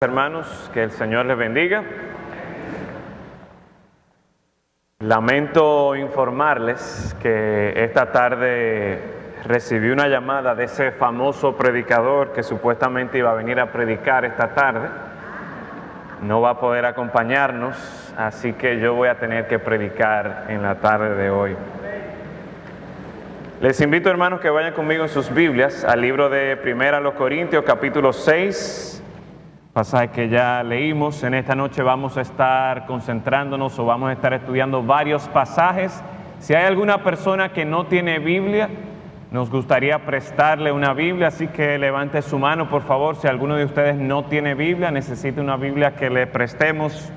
Hermanos, que el Señor les bendiga. Lamento informarles que esta tarde recibí una llamada de ese famoso predicador que supuestamente iba a venir a predicar esta tarde. No va a poder acompañarnos, así que yo voy a tener que predicar en la tarde de hoy. Les invito, hermanos, que vayan conmigo en sus Biblias al libro de 1 Corintios, capítulo 6. Pasaje que ya leímos. En esta noche vamos a estar concentrándonos o vamos a estar estudiando varios pasajes. Si hay alguna persona que no tiene Biblia, nos gustaría prestarle una Biblia, así que levante su mano, por favor. Si alguno de ustedes no tiene Biblia, necesita una Biblia que le prestemos.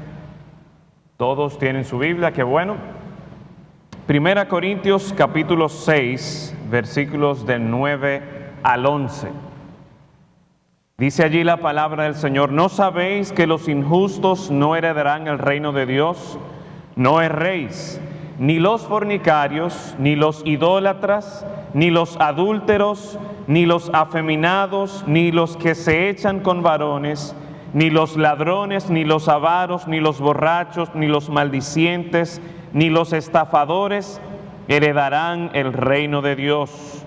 Todos tienen su Biblia, qué bueno. 1 Corintios capítulo 6, versículos del 9 al 11. Dice allí la palabra del Señor: ¿No sabéis que los injustos no heredarán el reino de Dios? No erréis, ni los fornicarios, ni los idólatras, ni los adúlteros, ni los afeminados, ni los que se echan con varones, ni los ladrones, ni los avaros, ni los borrachos, ni los maldicientes, ni los estafadores heredarán el reino de Dios.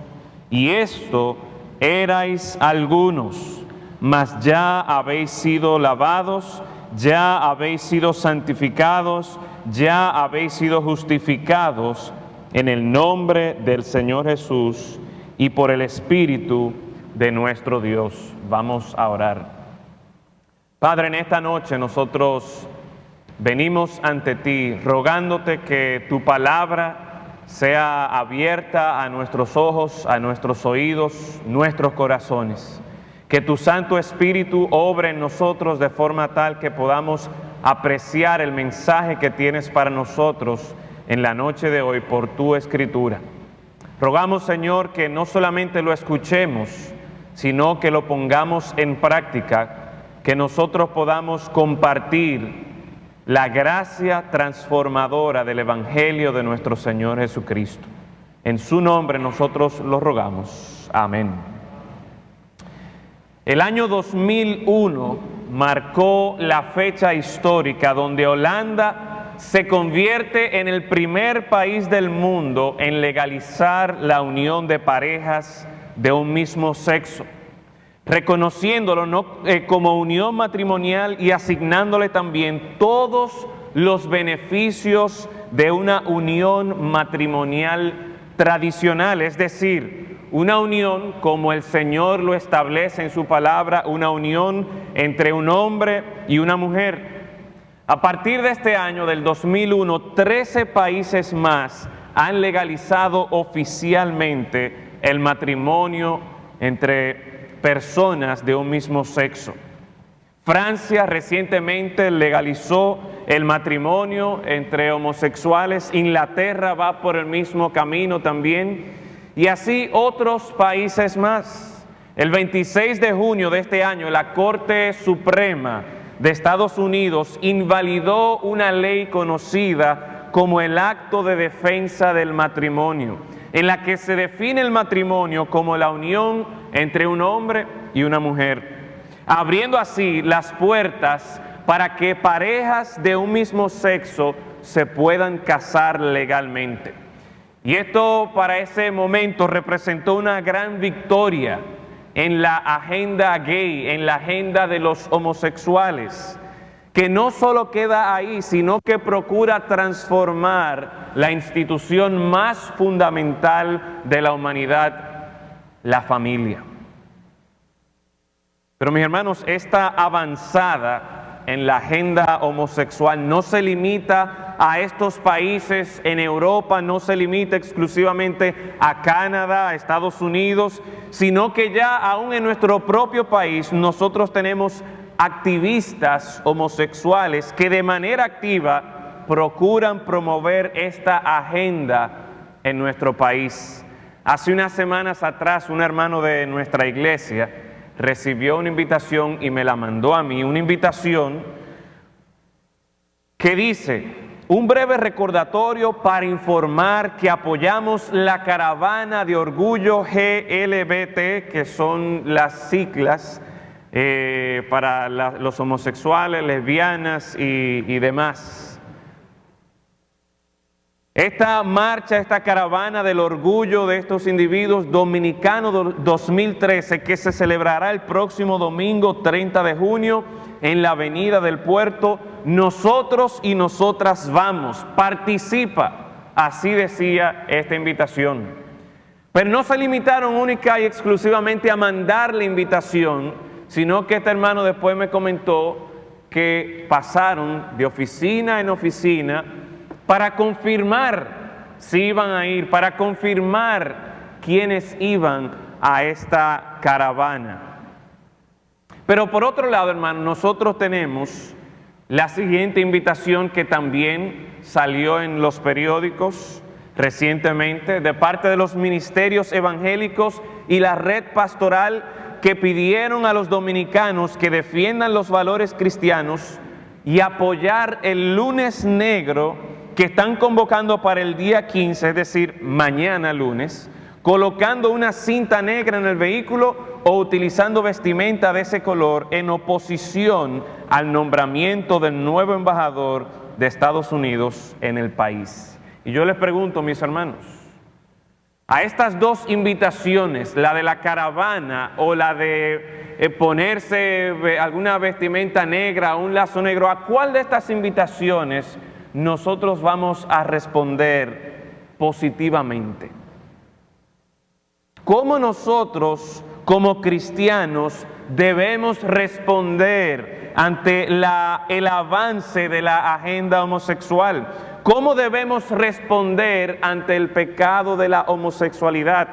Y esto erais algunos, mas ya habéis sido lavados, ya habéis sido santificados, ya habéis sido justificados en el nombre del Señor Jesús y por el Espíritu de nuestro Dios. Vamos a orar. Padre, en esta noche nosotros venimos ante ti rogándote que tu palabra sea abierta a nuestros ojos, a nuestros oídos, nuestros corazones. Que tu Santo Espíritu obre en nosotros de forma tal que podamos apreciar el mensaje que tienes para nosotros en la noche de hoy por tu Escritura. Rogamos, Señor, que no solamente lo escuchemos, sino que lo pongamos en práctica, que nosotros podamos compartir la gracia transformadora del Evangelio de nuestro Señor Jesucristo. En su nombre nosotros lo rogamos. Amén. El año 2001 marcó la fecha histórica donde Holanda se convierte en el primer país del mundo en legalizar la unión de parejas de un mismo sexo, reconociéndolo como unión matrimonial y asignándole también todos los beneficios de una unión matrimonial tradicional, es decir, una unión como el Señor lo establece en su palabra, una unión entre un hombre y una mujer. A partir de este año, del 2001, 13 países más han legalizado oficialmente el matrimonio entre personas de un mismo sexo. Francia recientemente legalizó el matrimonio entre homosexuales. Inglaterra va por el mismo camino también. Y así otros países más. El 26 de junio de este año, la Corte Suprema de Estados Unidos invalidó una ley conocida como el Acto de Defensa del Matrimonio, en la que se define el matrimonio como la unión entre un hombre y una mujer, abriendo así las puertas para que parejas de un mismo sexo se puedan casar legalmente. Y esto para ese momento representó una gran victoria en la agenda gay, en la agenda de los homosexuales, que no solo queda ahí, sino que procura transformar la institución más fundamental de la humanidad, la familia. Pero mis hermanos, esta avanzada en la agenda homosexual no se limita a estos países en Europa, no se limita exclusivamente a Canadá, a Estados Unidos, sino que ya aún en nuestro propio país nosotros tenemos activistas homosexuales que de manera activa procuran promover esta agenda en nuestro país. Hace unas semanas atrás, un hermano de nuestra iglesia recibió una invitación y me la mandó a mí, una invitación que dice: un breve recordatorio para informar que apoyamos la caravana de orgullo GLBT, que son las siglas para los homosexuales, lesbianas y demás. Esta marcha, esta caravana del orgullo de estos individuos Dominicano 2013, que se celebrará el próximo domingo 30 de junio en la Avenida del Puerto, nosotros y nosotras vamos, participa, así decía esta invitación. Pero no se limitaron única y exclusivamente a mandar la invitación, sino que este hermano después me comentó que pasaron de oficina en oficina para confirmar si iban a ir, para confirmar quiénes iban a esta caravana. Pero por otro lado, hermano, nosotros tenemos la siguiente invitación que también salió en los periódicos recientemente de parte de los ministerios evangélicos y la red pastoral, que pidieron a los dominicanos que defiendan los valores cristianos y apoyar el lunes negro que están convocando para el día 15, es decir, mañana lunes, colocando una cinta negra en el vehículo o utilizando vestimenta de ese color en oposición al nombramiento del nuevo embajador de Estados Unidos en el país. Y yo les pregunto, mis hermanos, a estas dos invitaciones, la de la caravana o la de ponerse alguna vestimenta negra o un lazo negro, ¿a cuál de estas invitaciones nosotros vamos a responder positivamente? ¿Cómo nosotros, como cristianos, debemos responder ante el avance de la agenda homosexual? ¿Cómo debemos responder ante el pecado de la homosexualidad?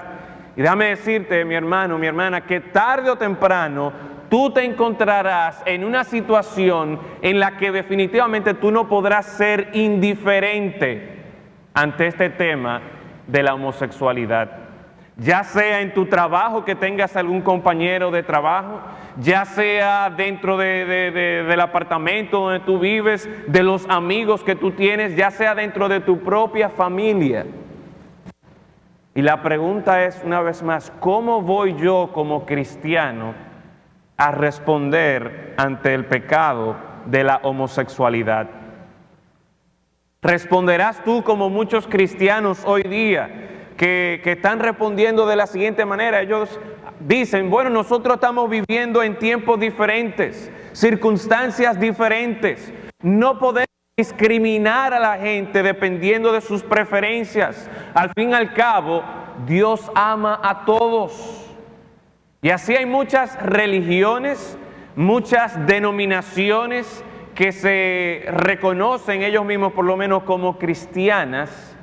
Y déjame decirte, mi hermano, mi hermana, que tarde o temprano tú te encontrarás en una situación en la que definitivamente tú no podrás ser indiferente ante este tema de la homosexualidad. Ya sea en tu trabajo, que tengas algún compañero de trabajo, ya sea dentro del apartamento donde tú vives, de los amigos que tú tienes, ya sea dentro de tu propia familia. Y la pregunta es, una vez más, ¿cómo voy yo como cristiano a responder ante el pecado de la homosexualidad? ¿Responderás tú como muchos cristianos hoy día que están respondiendo de la siguiente manera? Ellos dicen, bueno, nosotros estamos viviendo en tiempos diferentes, circunstancias diferentes, no podemos discriminar a la gente dependiendo de sus preferencias. Al fin y al cabo, Dios ama a todos. Y así hay muchas religiones, muchas denominaciones que se reconocen ellos mismos por lo menos como cristianas,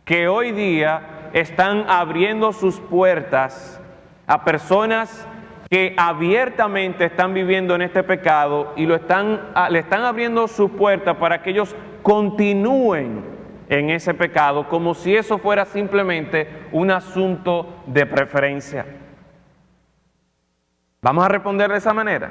que hoy día están abriendo sus puertas a personas que abiertamente están viviendo en este pecado y le están abriendo sus puertas para que ellos continúen en ese pecado como si eso fuera simplemente un asunto de preferencia. ¿Vamos a responder de esa manera?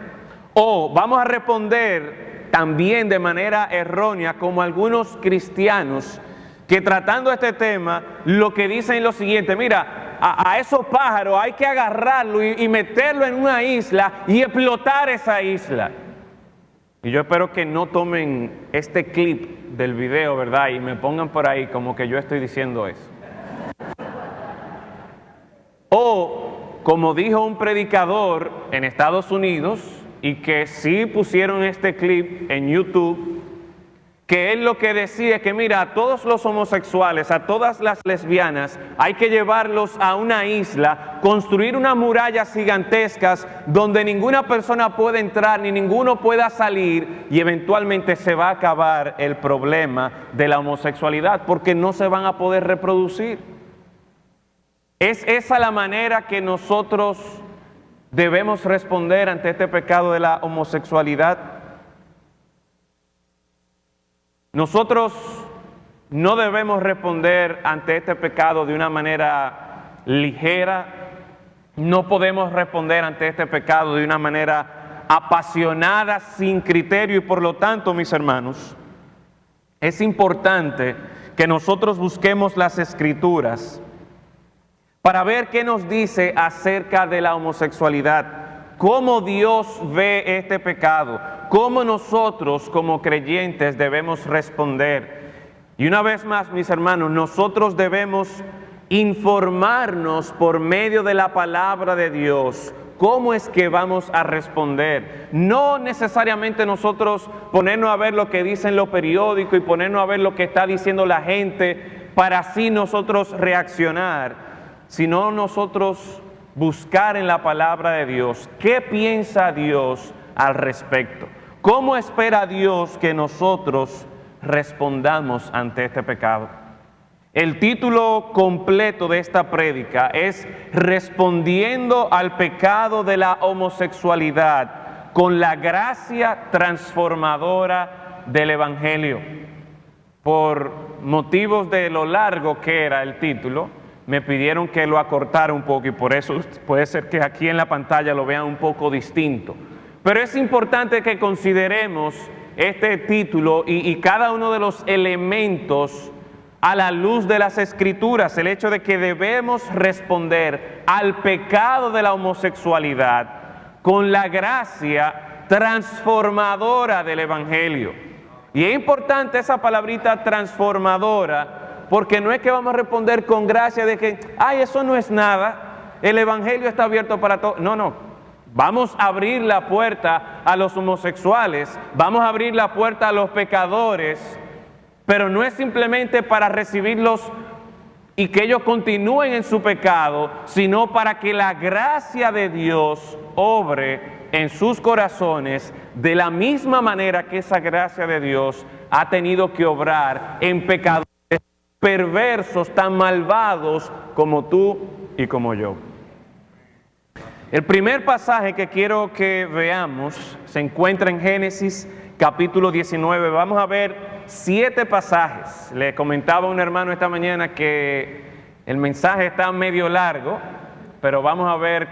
¿O vamos a responder también de manera errónea como algunos cristianos que tratando este tema lo que dicen es lo siguiente: mira, a esos pájaros hay que agarrarlo y meterlo en una isla y explotar esa isla? Y yo espero que no tomen este clip del video, ¿verdad? Y me pongan por ahí como que yo estoy diciendo eso. O como dijo un predicador en Estados Unidos, y que sí pusieron este clip en YouTube, que él lo que decía es que mira, a todos los homosexuales, a todas las lesbianas, hay que llevarlos a una isla, construir unas murallas gigantescas donde ninguna persona pueda entrar ni ninguno pueda salir, y eventualmente se va a acabar el problema de la homosexualidad porque no se van a poder reproducir. ¿Es esa la manera que nosotros debemos responder ante este pecado de la homosexualidad? Nosotros no debemos responder ante este pecado de una manera ligera, no podemos responder ante este pecado de una manera apasionada, sin criterio, y por lo tanto, mis hermanos, es importante que nosotros busquemos las Escrituras para ver qué nos dice acerca de la homosexualidad. cómo Dios ve este pecado, cómo nosotros como creyentes debemos responder. Y una vez más, mis hermanos, nosotros debemos informarnos por medio de la palabra de Dios. ¿Cómo es que vamos a responder? No necesariamente nosotros ponernos a ver lo que dicen los periódicos y ponernos a ver lo que está diciendo la gente para así nosotros reaccionar, sino nosotros buscar en la palabra de Dios qué piensa Dios al respecto. ¿Cómo espera Dios que nosotros respondamos ante este pecado? El título completo de esta prédica es Respondiendo al pecado de la homosexualidad con la gracia transformadora del Evangelio. Por motivos de lo largo que era el título, me pidieron que lo acortara un poco y por eso puede ser que aquí en la pantalla lo vean un poco distinto. Pero es importante que consideremos este título y cada uno de los elementos a la luz de las Escrituras, el hecho de que debemos responder al pecado de la homosexualidad con la gracia transformadora del Evangelio. Y es importante esa palabrita transformadora, porque no es que vamos a responder con gracia de que, ay, eso no es nada, el Evangelio está abierto para todos. No, vamos a abrir la puerta a los homosexuales, vamos a abrir la puerta a los pecadores, pero no es simplemente para recibirlos y que ellos continúen en su pecado, sino para que la gracia de Dios obre en sus corazones de la misma manera que esa gracia de Dios ha tenido que obrar en pecadores perversos, tan malvados como tú y como yo. El primer pasaje que quiero que veamos se encuentra en Génesis capítulo 19. Vamos a ver 7 pasajes. Le comentaba a un hermano esta mañana que el mensaje está medio largo, pero vamos a ver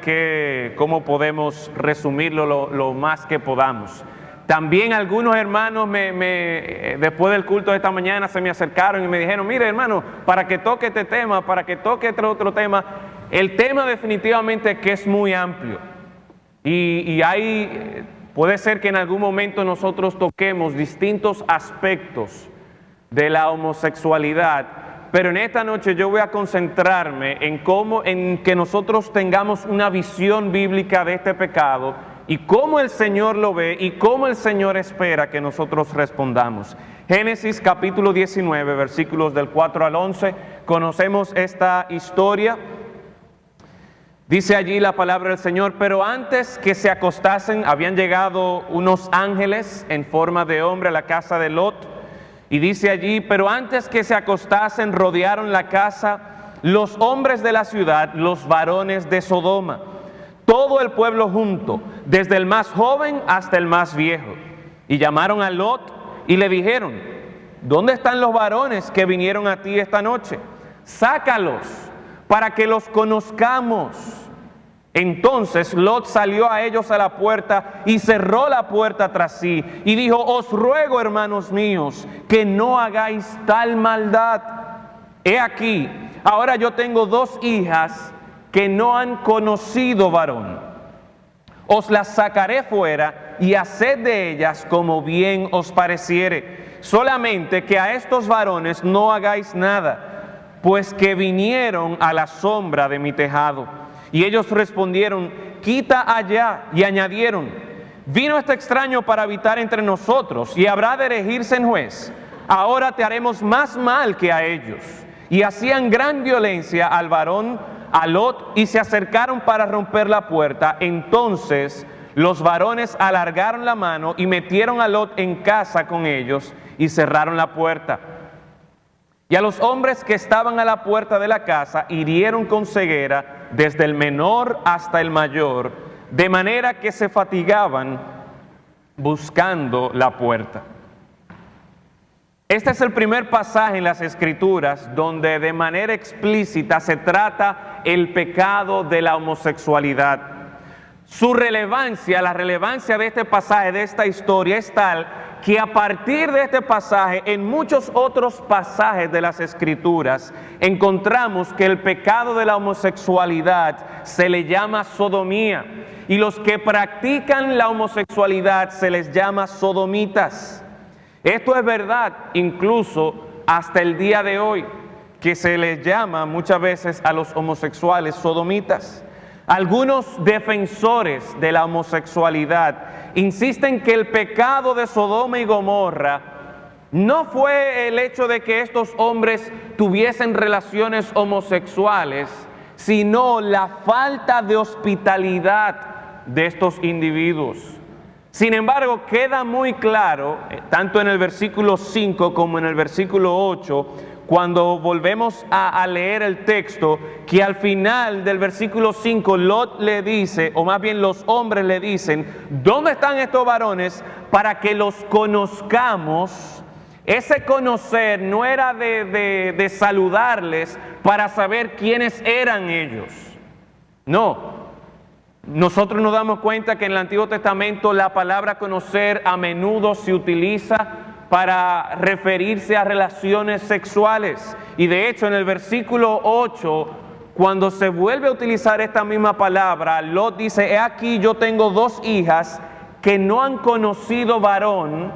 cómo podemos resumirlo lo más que podamos. También algunos hermanos después del culto de esta mañana se me acercaron y me dijeron, mire hermano, para que toque este tema, para que toque este otro tema. El tema definitivamente que es muy amplio y puede ser que en algún momento nosotros toquemos distintos aspectos de la homosexualidad, pero en esta noche yo voy a concentrarme en que nosotros tengamos una visión bíblica de este pecado y cómo el Señor lo ve y cómo el Señor espera que nosotros respondamos. Génesis capítulo 19, versículos del 4 al 11, conocemos esta historia. Dice allí la palabra del Señor, pero antes que se acostasen, habían llegado unos ángeles en forma de hombre a la casa de Lot. Y dice allí, pero antes que se acostasen, rodearon la casa los hombres de la ciudad, los varones de Sodoma, todo el pueblo junto, desde el más joven hasta el más viejo. Y llamaron a Lot y le dijeron, ¿dónde están los varones que vinieron a ti esta noche? Sácalos para que los conozcamos. Entonces Lot salió a ellos a la puerta y cerró la puerta tras sí y dijo, os ruego, hermanos míos, que no hagáis tal maldad. He aquí, ahora yo tengo 2 hijas que no han conocido varón. Os las sacaré fuera y haced de ellas como bien os pareciere. Solamente que a estos varones no hagáis nada, pues que vinieron a la sombra de mi tejado. Y ellos respondieron, quita allá, y añadieron, vino este extraño para habitar entre nosotros, y habrá de erigirse en juez. Ahora te haremos más mal que a ellos. Y hacían gran violencia al varón, a Lot, y se acercaron para romper la puerta. Entonces los varones alargaron la mano y metieron a Lot en casa con ellos, y cerraron la puerta. Y a los hombres que estaban a la puerta de la casa hirieron con ceguera desde el menor hasta el mayor, de manera que se fatigaban buscando la puerta. Este es el primer pasaje en las Escrituras donde de manera explícita se trata el pecado de la homosexualidad. Su relevancia, la relevancia de este pasaje, de esta historia, es tal que a partir de este pasaje, en muchos otros pasajes de las Escrituras, encontramos que el pecado de la homosexualidad se le llama sodomía. y los que practican la homosexualidad se les llama sodomitas. Esto es verdad incluso hasta el día de hoy, que se les llama muchas veces a los homosexuales sodomitas. Algunos defensores de la homosexualidad insisten que el pecado de Sodoma y Gomorra no fue el hecho de que estos hombres tuviesen relaciones homosexuales, sino la falta de hospitalidad de estos individuos. Sin embargo, queda muy claro, tanto en el versículo 5 como en el versículo 8, cuando volvemos a leer el texto, que al final del versículo 5 Lot le dice, o más bien los hombres le dicen, ¿dónde están estos varones para que los conozcamos? Ese conocer no era de saludarles para saber quiénes eran ellos. No. Nosotros nos damos cuenta que en el Antiguo Testamento la palabra conocer a menudo se utiliza para referirse a relaciones sexuales. Y de hecho en el versículo 8, cuando se vuelve a utilizar esta misma palabra, Lot dice, he aquí yo tengo 2 hijas que no han conocido varón.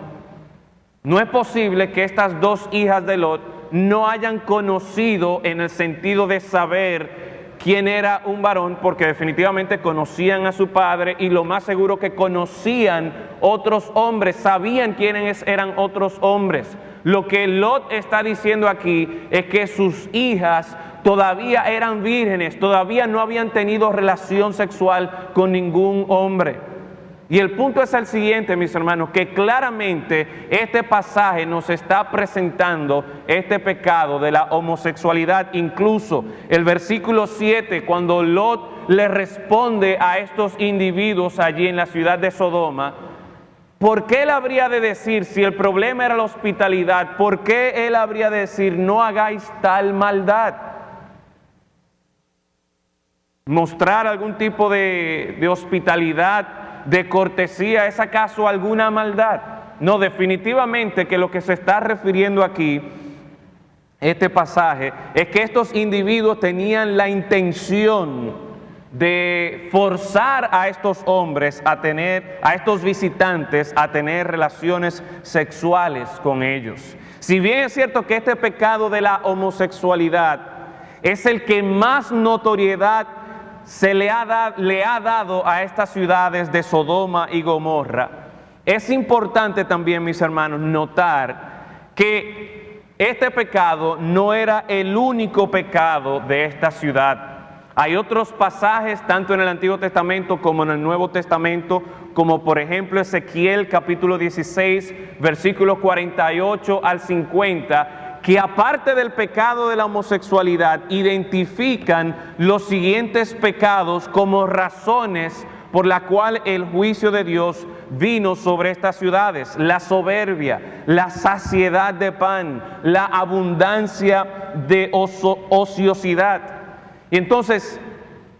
No es posible que estas 2 hijas de Lot no hayan conocido en el sentido de saber quién era un varón, porque definitivamente conocían a su padre y lo más seguro que conocían otros hombres, sabían quiénes eran otros hombres. Lo que Lot está diciendo aquí es que sus hijas todavía eran vírgenes, todavía no habían tenido relación sexual con ningún hombre. Y el punto es el siguiente, mis hermanos, que claramente este pasaje nos está presentando este pecado de la homosexualidad. Incluso el versículo 7, cuando Lot le responde a estos individuos allí en la ciudad de Sodoma, ¿por qué él habría de decir, si el problema era la hospitalidad, por qué él habría de decir, no hagáis tal maldad? Mostrar algún tipo de hospitalidad, de cortesía, ¿es acaso alguna maldad? No, definitivamente que lo que se está refiriendo aquí, este pasaje, es que estos individuos tenían la intención de forzar a estos hombres a estos visitantes a tener relaciones sexuales con ellos. Si bien es cierto que este pecado de la homosexualidad es el que más notoriedad le ha dado a estas ciudades de Sodoma y Gomorra, es importante también, mis hermanos, notar que este pecado no era el único pecado de esta ciudad. Hay otros pasajes, tanto en el Antiguo Testamento como en el Nuevo Testamento, como por ejemplo Ezequiel capítulo 16, versículos 48 al 50, que aparte del pecado de la homosexualidad, identifican los siguientes pecados como razones por la cual el juicio de Dios vino sobre estas ciudades: la soberbia, la saciedad de pan, la abundancia de ociosidad. Y entonces,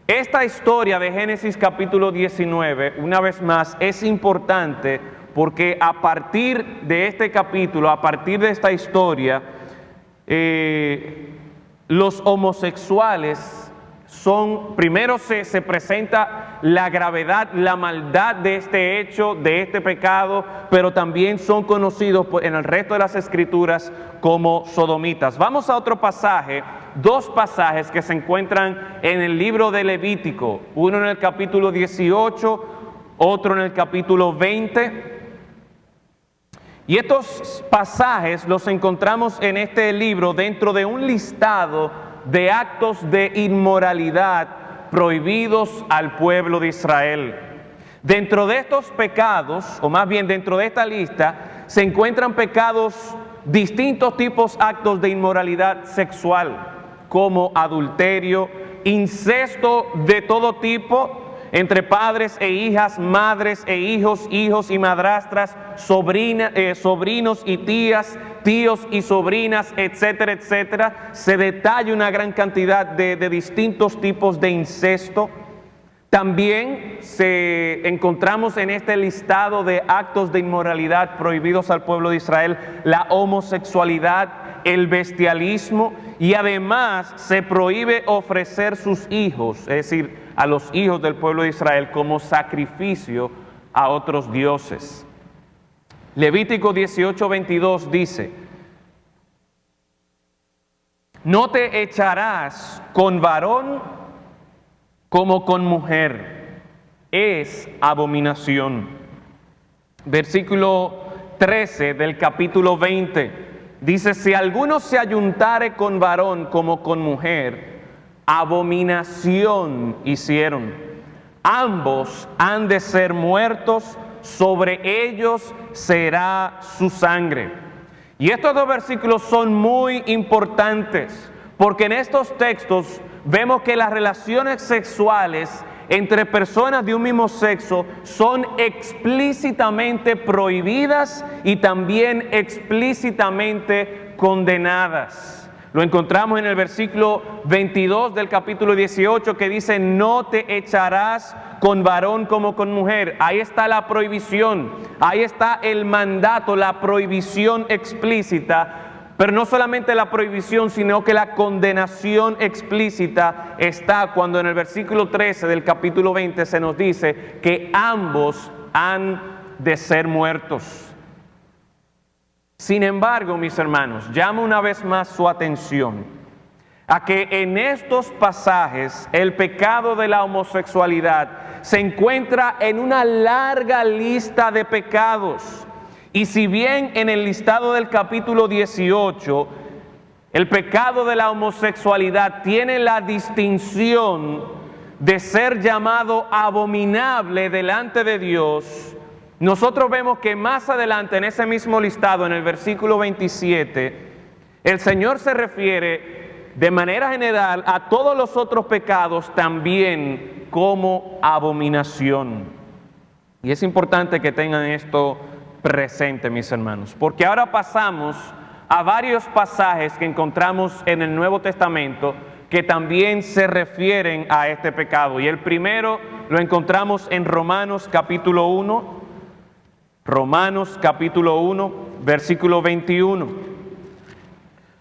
esta historia de Génesis capítulo 19, una vez más, es importante porque a partir de este capítulo, a partir de esta historia, los homosexuales primero se presenta la gravedad, la maldad de este hecho, de este pecado, pero también son conocidos en el resto de las escrituras como sodomitas. Vamos a otro pasaje, 2 pasajes que se encuentran en el libro de Levítico, uno en el capítulo 18, otro en el capítulo 20. Y estos pasajes los encontramos en este libro dentro de un listado de actos de inmoralidad prohibidos al pueblo de Israel. Dentro de estos pecados, o más bien dentro de esta lista, se encuentran pecados, distintos tipos de actos de inmoralidad sexual, como adulterio, incesto de todo tipo, entre padres e hijas, madres e hijos, hijos y madrastras, sobrinos y tías, tíos y sobrinas, etcétera, etcétera. Se detalla una gran cantidad de distintos tipos de incesto. También encontramos en este listado de actos de inmoralidad prohibidos al pueblo de Israel la homosexualidad, el bestialismo y además se prohíbe ofrecer sus hijos, es decir, a los hijos del pueblo de Israel como sacrificio a otros dioses. Levítico 18:22 dice: no te echarás con varón como con mujer, es abominación. Versículo 13 del capítulo 20 dice: si alguno se ayuntare con varón como con mujer, abominación hicieron. Ambos han de ser muertos, sobre ellos será su sangre. Y estos dos versículos son muy importantes, porque en estos textos vemos que las relaciones sexuales entre personas de un mismo sexo son explícitamente prohibidas y también explícitamente condenadas. Lo encontramos en el versículo 22 del capítulo 18 que dice: no te echarás con varón como con mujer. Ahí está la prohibición, ahí está el mandato, la prohibición explícita. Pero no solamente la prohibición, sino que la condenación explícita está cuando en el versículo 13 del capítulo 20 se nos dice que ambos han de ser muertos. Sin embargo, mis hermanos, llamo una vez más su atención a que en estos pasajes el pecado de la homosexualidad se encuentra en una larga lista de pecados. Y si bien en el listado del capítulo 18, el pecado de la homosexualidad tiene la distinción de ser llamado abominable delante de Dios, nosotros vemos que más adelante en ese mismo listado, en el versículo 27, el Señor se refiere de manera general a todos los otros pecados también como abominación. Y es importante que tengan esto presente, mis hermanos, porque ahora pasamos a varios pasajes que encontramos en el Nuevo Testamento que también se refieren a este pecado. Y el primero lo encontramos en Romanos capítulo 1, versículo 21.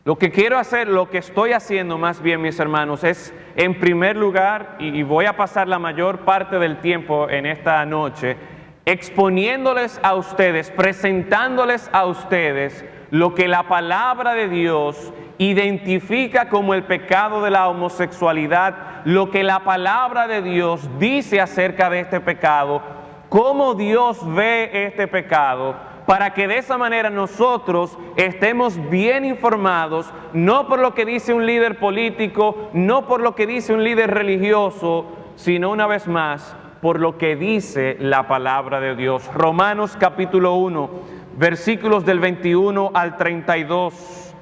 Lo que quiero hacer, lo que estoy haciendo más bien, mis hermanos, es en primer lugar, y voy a pasar la mayor parte del tiempo en esta noche, exponiéndoles a ustedes, presentándoles a ustedes lo que la palabra de Dios identifica como el pecado de la homosexualidad, lo que la palabra de Dios dice acerca de este pecado, cómo Dios ve este pecado, para que de esa manera nosotros estemos bien informados, no por lo que dice un líder político, no por lo que dice un líder religioso, sino una vez más, por lo que dice la palabra de Dios. Romanos capítulo 1, versículos del 21 al 32.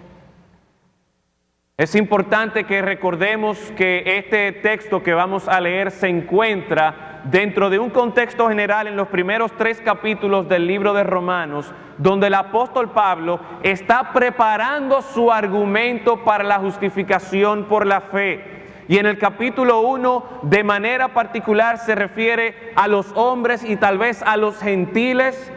Es importante que recordemos que este texto que vamos a leer se encuentra dentro de un contexto general en los primeros 3 capítulos del libro de Romanos, donde el apóstol Pablo está preparando su argumento para la justificación por la fe. Y en el capítulo 1, de manera particular, se refiere a los hombres y tal vez a los gentiles,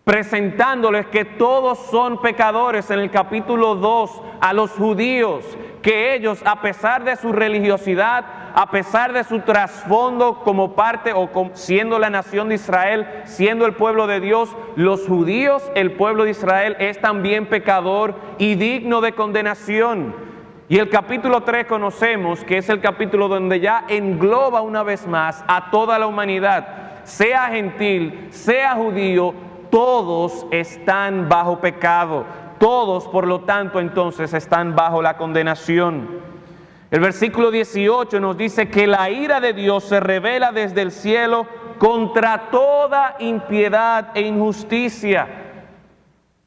presentándoles que todos son pecadores. En el capítulo 2, a los judíos, que ellos, a pesar de su religiosidad, a pesar de su trasfondo como parte o siendo la nación de Israel, siendo el pueblo de Dios, los judíos, el pueblo de Israel, es también pecador y digno de condenación. Y el capítulo 3 conocemos que es el capítulo donde ya engloba una vez más a toda la humanidad, sea gentil, sea judío, todos están bajo pecado, todos por lo tanto entonces están bajo la condenación. El versículo 18 nos dice que la ira de Dios se revela desde el cielo contra toda impiedad e injusticia.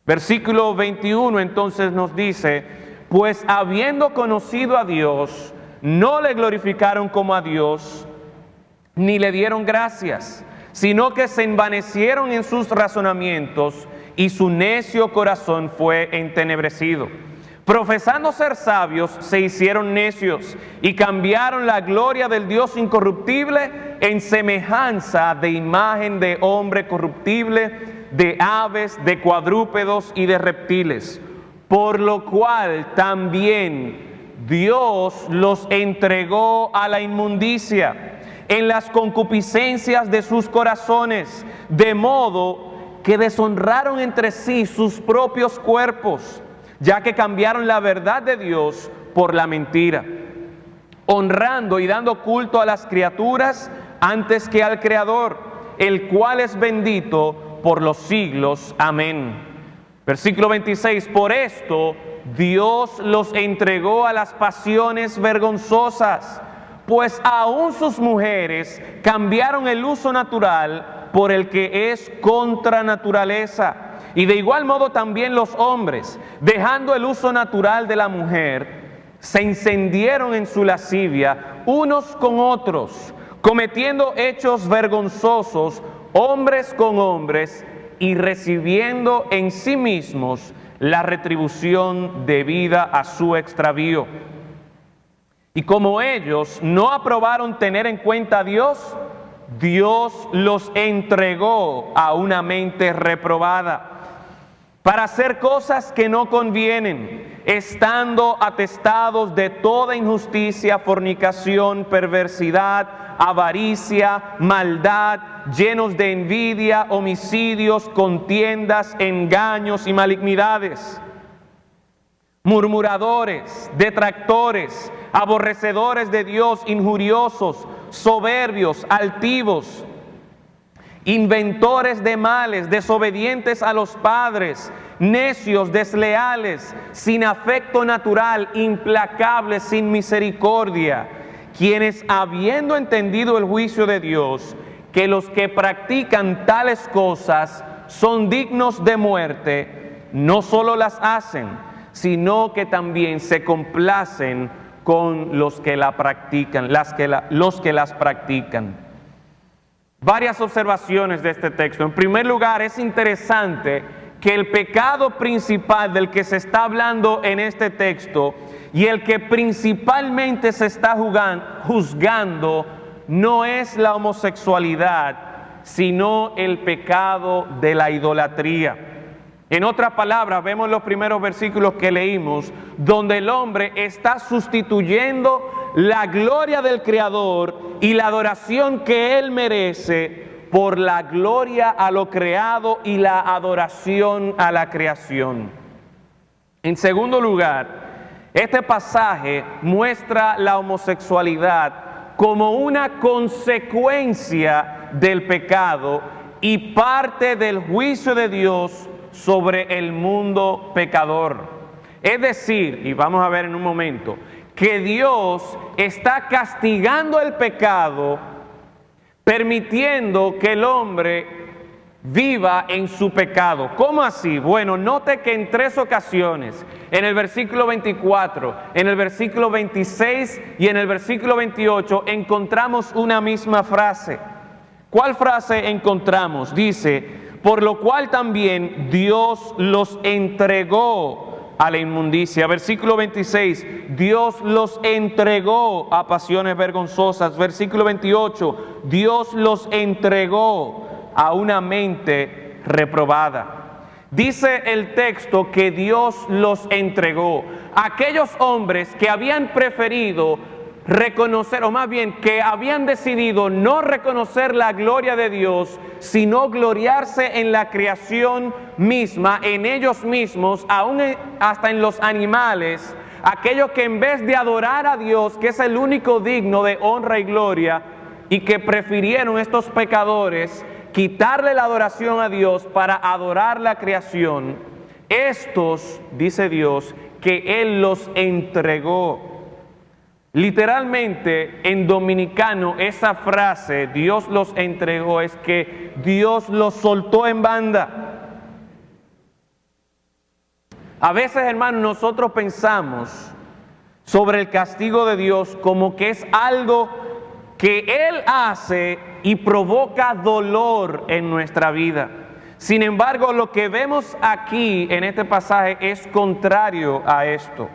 Versículo 21 entonces nos dice: pues habiendo conocido a Dios, no le glorificaron como a Dios, ni le dieron gracias, sino que se envanecieron en sus razonamientos, y su necio corazón fue entenebrecido. Profesando ser sabios, se hicieron necios, y cambiaron la gloria del Dios incorruptible en semejanza de imagen de hombre corruptible, de aves, de cuadrúpedos y de reptiles. por lo cual también Dios los entregó a la inmundicia en las concupiscencias de sus corazones, de modo que deshonraron entre sí sus propios cuerpos, ya que cambiaron la verdad de Dios por la mentira, honrando y dando culto a las criaturas antes que al Creador, el cual es bendito por los siglos. Amén. Versículo 26, por esto Dios los entregó a las pasiones vergonzosas, pues aún sus mujeres cambiaron el uso natural por el que es contra naturaleza. Y de igual modo también los hombres, dejando el uso natural de la mujer, se encendieron en su lascivia unos con otros, cometiendo hechos vergonzosos, hombres con hombres, y recibiendo en sí mismos la retribución debida a su extravío. Y como ellos no aprobaron tener en cuenta a Dios, Dios los entregó a una mente reprobada para hacer cosas que no convienen, estando atestados de toda injusticia, fornicación, perversidad, avaricia, maldad, llenos de envidia, homicidios, contiendas, engaños y malignidades, murmuradores, detractores, aborrecedores de Dios, injuriosos, soberbios, altivos, inventores de males, desobedientes a los padres, necios, desleales, sin afecto natural, implacables, sin misericordia, quienes habiendo entendido el juicio de Dios, que los que practican tales cosas son dignos de muerte, no solo las hacen, sino que también se complacen con los que la practican, los que las practican. Varias observaciones de este texto. En primer lugar, es interesante que el pecado principal del que se está hablando en este texto y el que principalmente se está juzgando no es la homosexualidad, sino el pecado de la idolatría. En otras palabras, vemos los primeros versículos que leímos, donde el hombre está sustituyendo la gloria del Creador y la adoración que Él merece por la gloria a lo creado y la adoración a la creación. En segundo lugar, este pasaje muestra la homosexualidad como una consecuencia del pecado y parte del juicio de Dios sobre el mundo pecador. Es decir, y vamos a ver en un momento, que Dios está castigando el pecado, permitiendo que el hombre viva en su pecado. ¿Cómo así? Bueno, note que en 3 ocasiones, en el versículo 24, en el versículo 26 y en el versículo 28, encontramos una misma frase. ¿Cuál frase encontramos? Dice, por lo cual también Dios los entregó a la inmundicia. Versículo 26, Dios los entregó a pasiones vergonzosas. Versículo 28, Dios los entregó a una mente reprobada. Dice el texto que Dios los entregó a aquellos hombres que habían preferido reconocer, o más bien que habían decidido no reconocer la gloria de Dios, sino gloriarse en la creación misma, en ellos mismos, aún hasta en los animales, aquellos que en vez de adorar a Dios, que es el único digno de honra y gloria, y que prefirieron estos pecadores quitarle la adoración a Dios para adorar la creación, estos, dice Dios, que Él los entregó. Literalmente en dominicano esa frase, Dios los entregó, es que Dios los soltó en banda. A veces, hermanos, nosotros pensamos sobre el castigo de Dios como que es algo que Él hace y provoca dolor en nuestra vida. Sin embargo, lo que vemos aquí en este pasaje es contrario a esto.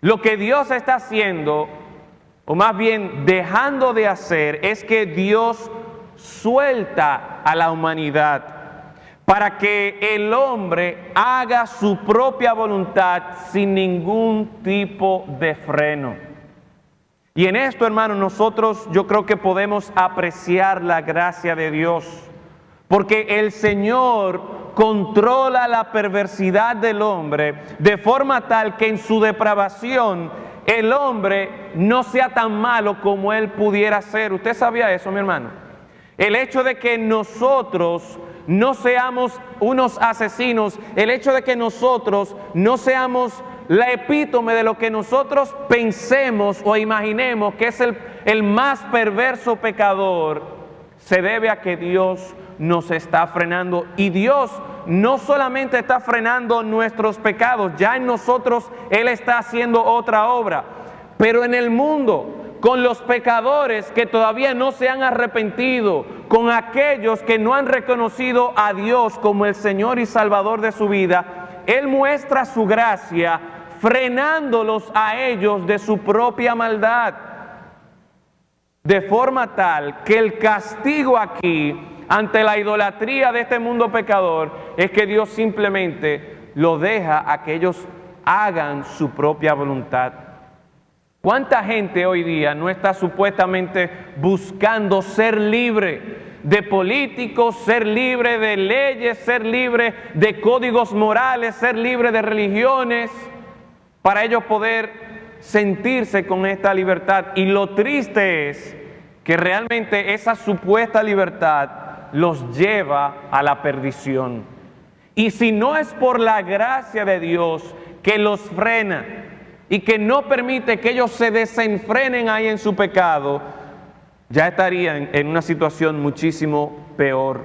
Lo que Dios está haciendo, o más bien dejando de hacer, es que Dios suelta a la humanidad para que el hombre haga su propia voluntad sin ningún tipo de freno. Y en esto, hermanos, nosotros yo creo que podemos apreciar la gracia de Dios, porque el Señor controla la perversidad del hombre de forma tal que en su depravación el hombre no sea tan malo como él pudiera ser. ¿Usted sabía eso, mi hermano? El hecho de que nosotros no seamos unos asesinos, el hecho de que nosotros no seamos la epítome de lo que nosotros pensemos o imaginemos que es el más perverso pecador, se debe a que Dios nos está frenando. Y Dios no solamente está frenando nuestros pecados, ya en nosotros Él está haciendo otra obra, pero en el mundo, con los pecadores que todavía no se han arrepentido, con aquellos que no han reconocido a Dios como el Señor y Salvador de su vida, Él muestra su gracia frenándolos a ellos de su propia maldad, de forma tal que el castigo aquí ante la idolatría de este mundo pecador es que Dios simplemente lo deja a que ellos hagan su propia voluntad. ¿Cuánta gente hoy día no está supuestamente buscando ser libre de políticos, ser libre de leyes, ser libre de códigos morales, ser libre de religiones, para ellos poder sentirse con esta libertad? Y lo triste es que realmente esa supuesta libertad los lleva a la perdición. Y si no es por la gracia de Dios que los frena y que no permite que ellos se desenfrenen ahí en su pecado, ya estarían en una situación muchísimo peor.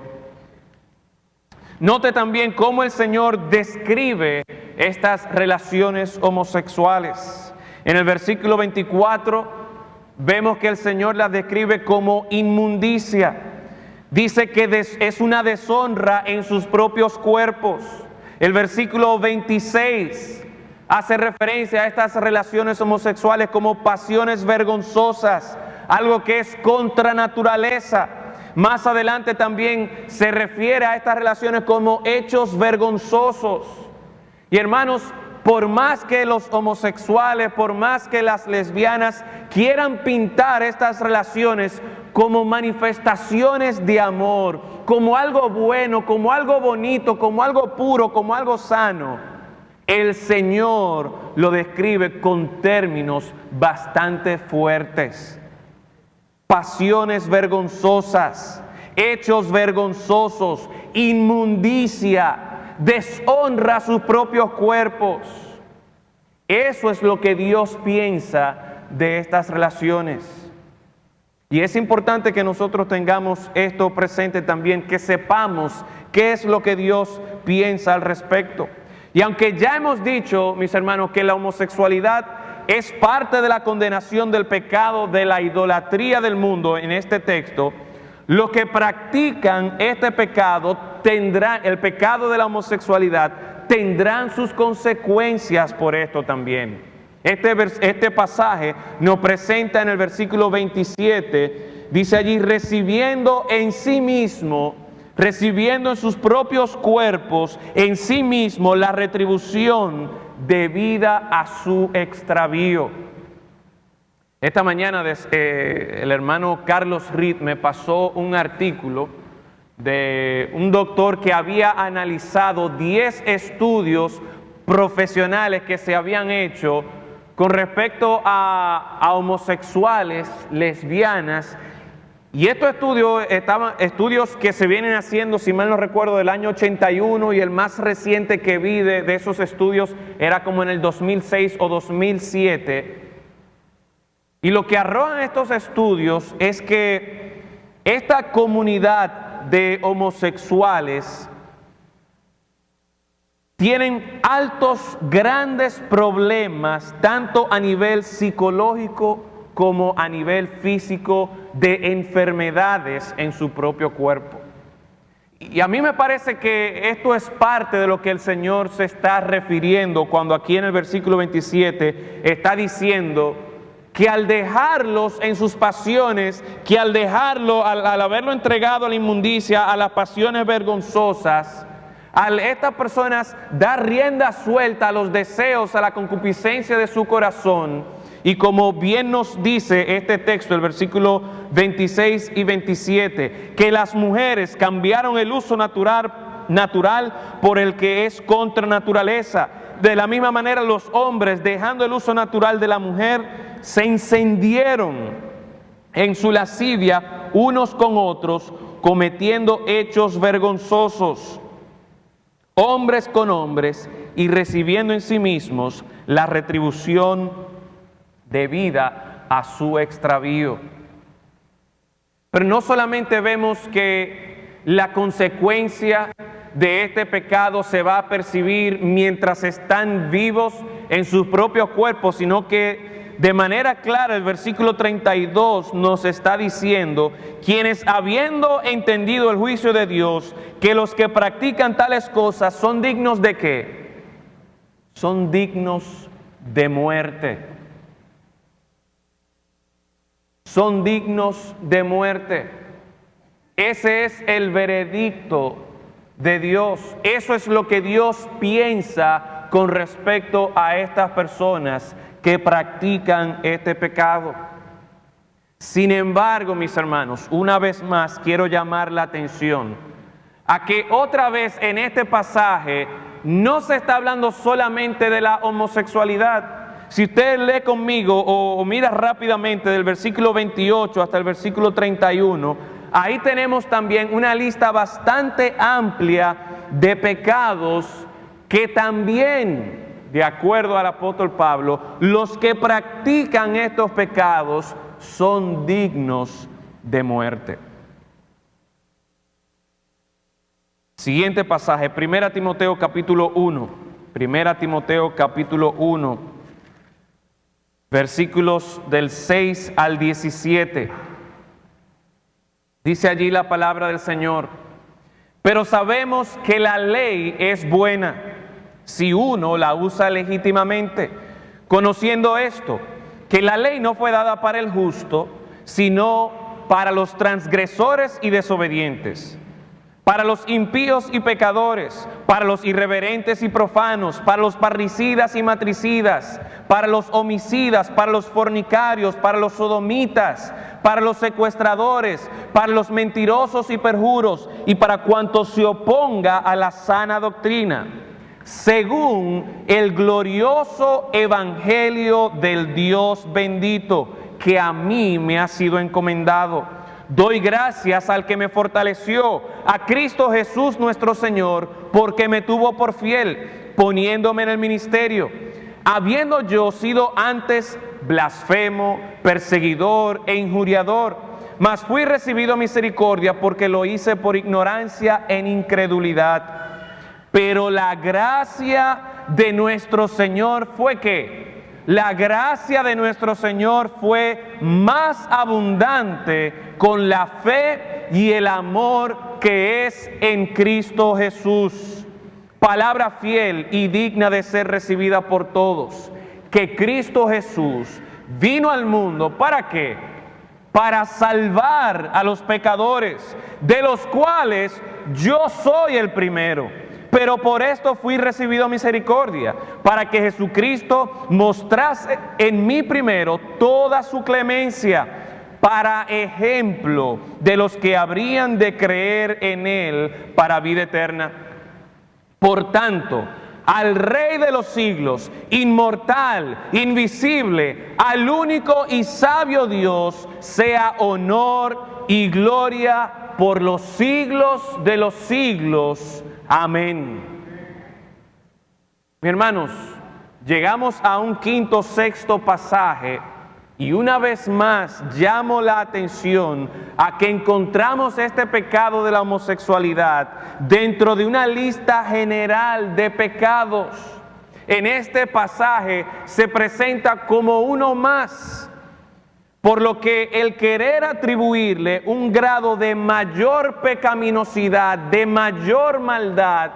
Note también cómo el Señor describe estas relaciones homosexuales. En el versículo 24 vemos que el Señor las describe como inmundicia. Dice que es una deshonra en sus propios cuerpos. El versículo 26 hace referencia a estas relaciones homosexuales como pasiones vergonzosas, algo que es contra naturaleza. Más adelante también se refiere a estas relaciones como hechos vergonzosos. Y hermanos, por más que los homosexuales, por más que las lesbianas quieran pintar estas relaciones como manifestaciones de amor, como algo bueno, como algo bonito, como algo puro, como algo sano, el Señor lo describe con términos bastante fuertes. Pasiones vergonzosas, hechos vergonzosos, inmundicia, deshonra a sus propios cuerpos. Eso es lo que Dios piensa de estas relaciones. Y es importante que nosotros tengamos esto presente también, que sepamos qué es lo que Dios piensa al respecto. Y aunque ya hemos dicho, mis hermanos, que la homosexualidad es parte de la condenación del pecado, de la idolatría del mundo en este texto, los que practican este pecado el pecado de la homosexualidad, tendrán sus consecuencias por esto también. Este pasaje nos presenta en el versículo 27, dice allí, recibiendo en sus propios cuerpos, en sí mismo, la retribución debida a su extravío. Esta mañana el hermano Carlos Reed me pasó un artículo de un doctor que había analizado 10 estudios profesionales que se habían hecho con respecto a homosexuales, lesbianas. Y estos estudios que se vienen haciendo, si mal no recuerdo, del año 81, y el más reciente que vi de esos estudios era como en el 2006 o 2007. Y lo que arrojan estos estudios es que esta comunidad de homosexuales tienen grandes problemas, tanto a nivel psicológico como a nivel físico, de enfermedades en su propio cuerpo. Y a mí me parece que esto es parte de lo que el Señor se está refiriendo cuando aquí en el versículo 27 está diciendo que al dejarlos en sus pasiones, que al dejarlo, al haberlo entregado a la inmundicia, a las pasiones vergonzosas, Al estas personas dar rienda suelta a los deseos, a la concupiscencia de su corazón, y como bien nos dice este texto, el versículo 26 y 27, que las mujeres cambiaron el uso natural por el que es contra naturaleza. De la misma manera los hombres, dejando el uso natural de la mujer, se encendieron en su lascivia unos con otros, cometiendo hechos vergonzosos, hombres con hombres, y recibiendo en sí mismos la retribución debida a su extravío. Pero no solamente vemos que la consecuencia de este pecado se va a percibir mientras están vivos en sus propios cuerpos, sino que de manera clara el versículo 32 nos está diciendo: quienes habiendo entendido el juicio de Dios, que los que practican tales cosas son dignos ¿de qué? Son dignos de muerte. Son dignos de muerte. Ese es el veredicto de Dios. Eso es lo que Dios piensa con respecto a estas personas que practican este pecado. Sin embargo, mis hermanos, una vez más quiero llamar la atención a que otra vez en este pasaje no se está hablando solamente de la homosexualidad. Si usted lee conmigo o mira rápidamente del versículo 28 hasta el versículo 31, ahí tenemos también una lista bastante amplia de pecados que también, de acuerdo al apóstol Pablo, los que practican estos pecados son dignos de muerte. Siguiente pasaje, 1 Timoteo capítulo 1. 1 Timoteo capítulo 1, versículos del 6 al 17. Dice allí la palabra del Señor: pero sabemos que la ley es buena si uno la usa legítimamente, conociendo esto, que la ley no fue dada para el justo, sino para los transgresores y desobedientes, para los impíos y pecadores, para los irreverentes y profanos, para los parricidas y matricidas, para los homicidas, para los fornicarios, para los sodomitas, para los secuestradores, para los mentirosos y perjuros, y para cuanto se oponga a la sana doctrina, según el glorioso evangelio del Dios bendito, que a mí me ha sido encomendado. Doy gracias al que me fortaleció, a Cristo Jesús nuestro Señor, porque me tuvo por fiel, poniéndome en el ministerio, habiendo yo sido antes blasfemo, perseguidor e injuriador, mas fui recibido misericordia porque lo hice por ignorancia en incredulidad. Pero la gracia de nuestro Señor fue ¿qué? La gracia de nuestro Señor fue más abundante con la fe y el amor que es en Cristo Jesús. Palabra fiel y digna de ser recibida por todos, que Cristo Jesús vino al mundo, ¿para qué? Para salvar a los pecadores, de los cuales yo soy el primero. Pero por esto fui recibido misericordia, para que Jesucristo mostrase en mí primero toda su clemencia, para ejemplo de los que habrían de creer en Él para vida eterna. Por tanto, al Rey de los siglos, inmortal, invisible, al único y sabio Dios, sea honor y gloria por los siglos de los siglos. Amén. Mis hermanos, llegamos a un quinto, sexto pasaje y una vez más llamo la atención a que encontramos este pecado de la homosexualidad dentro de una lista general de pecados. En este pasaje se presenta como uno más, por lo que el querer atribuirle un grado de mayor pecaminosidad, de mayor maldad,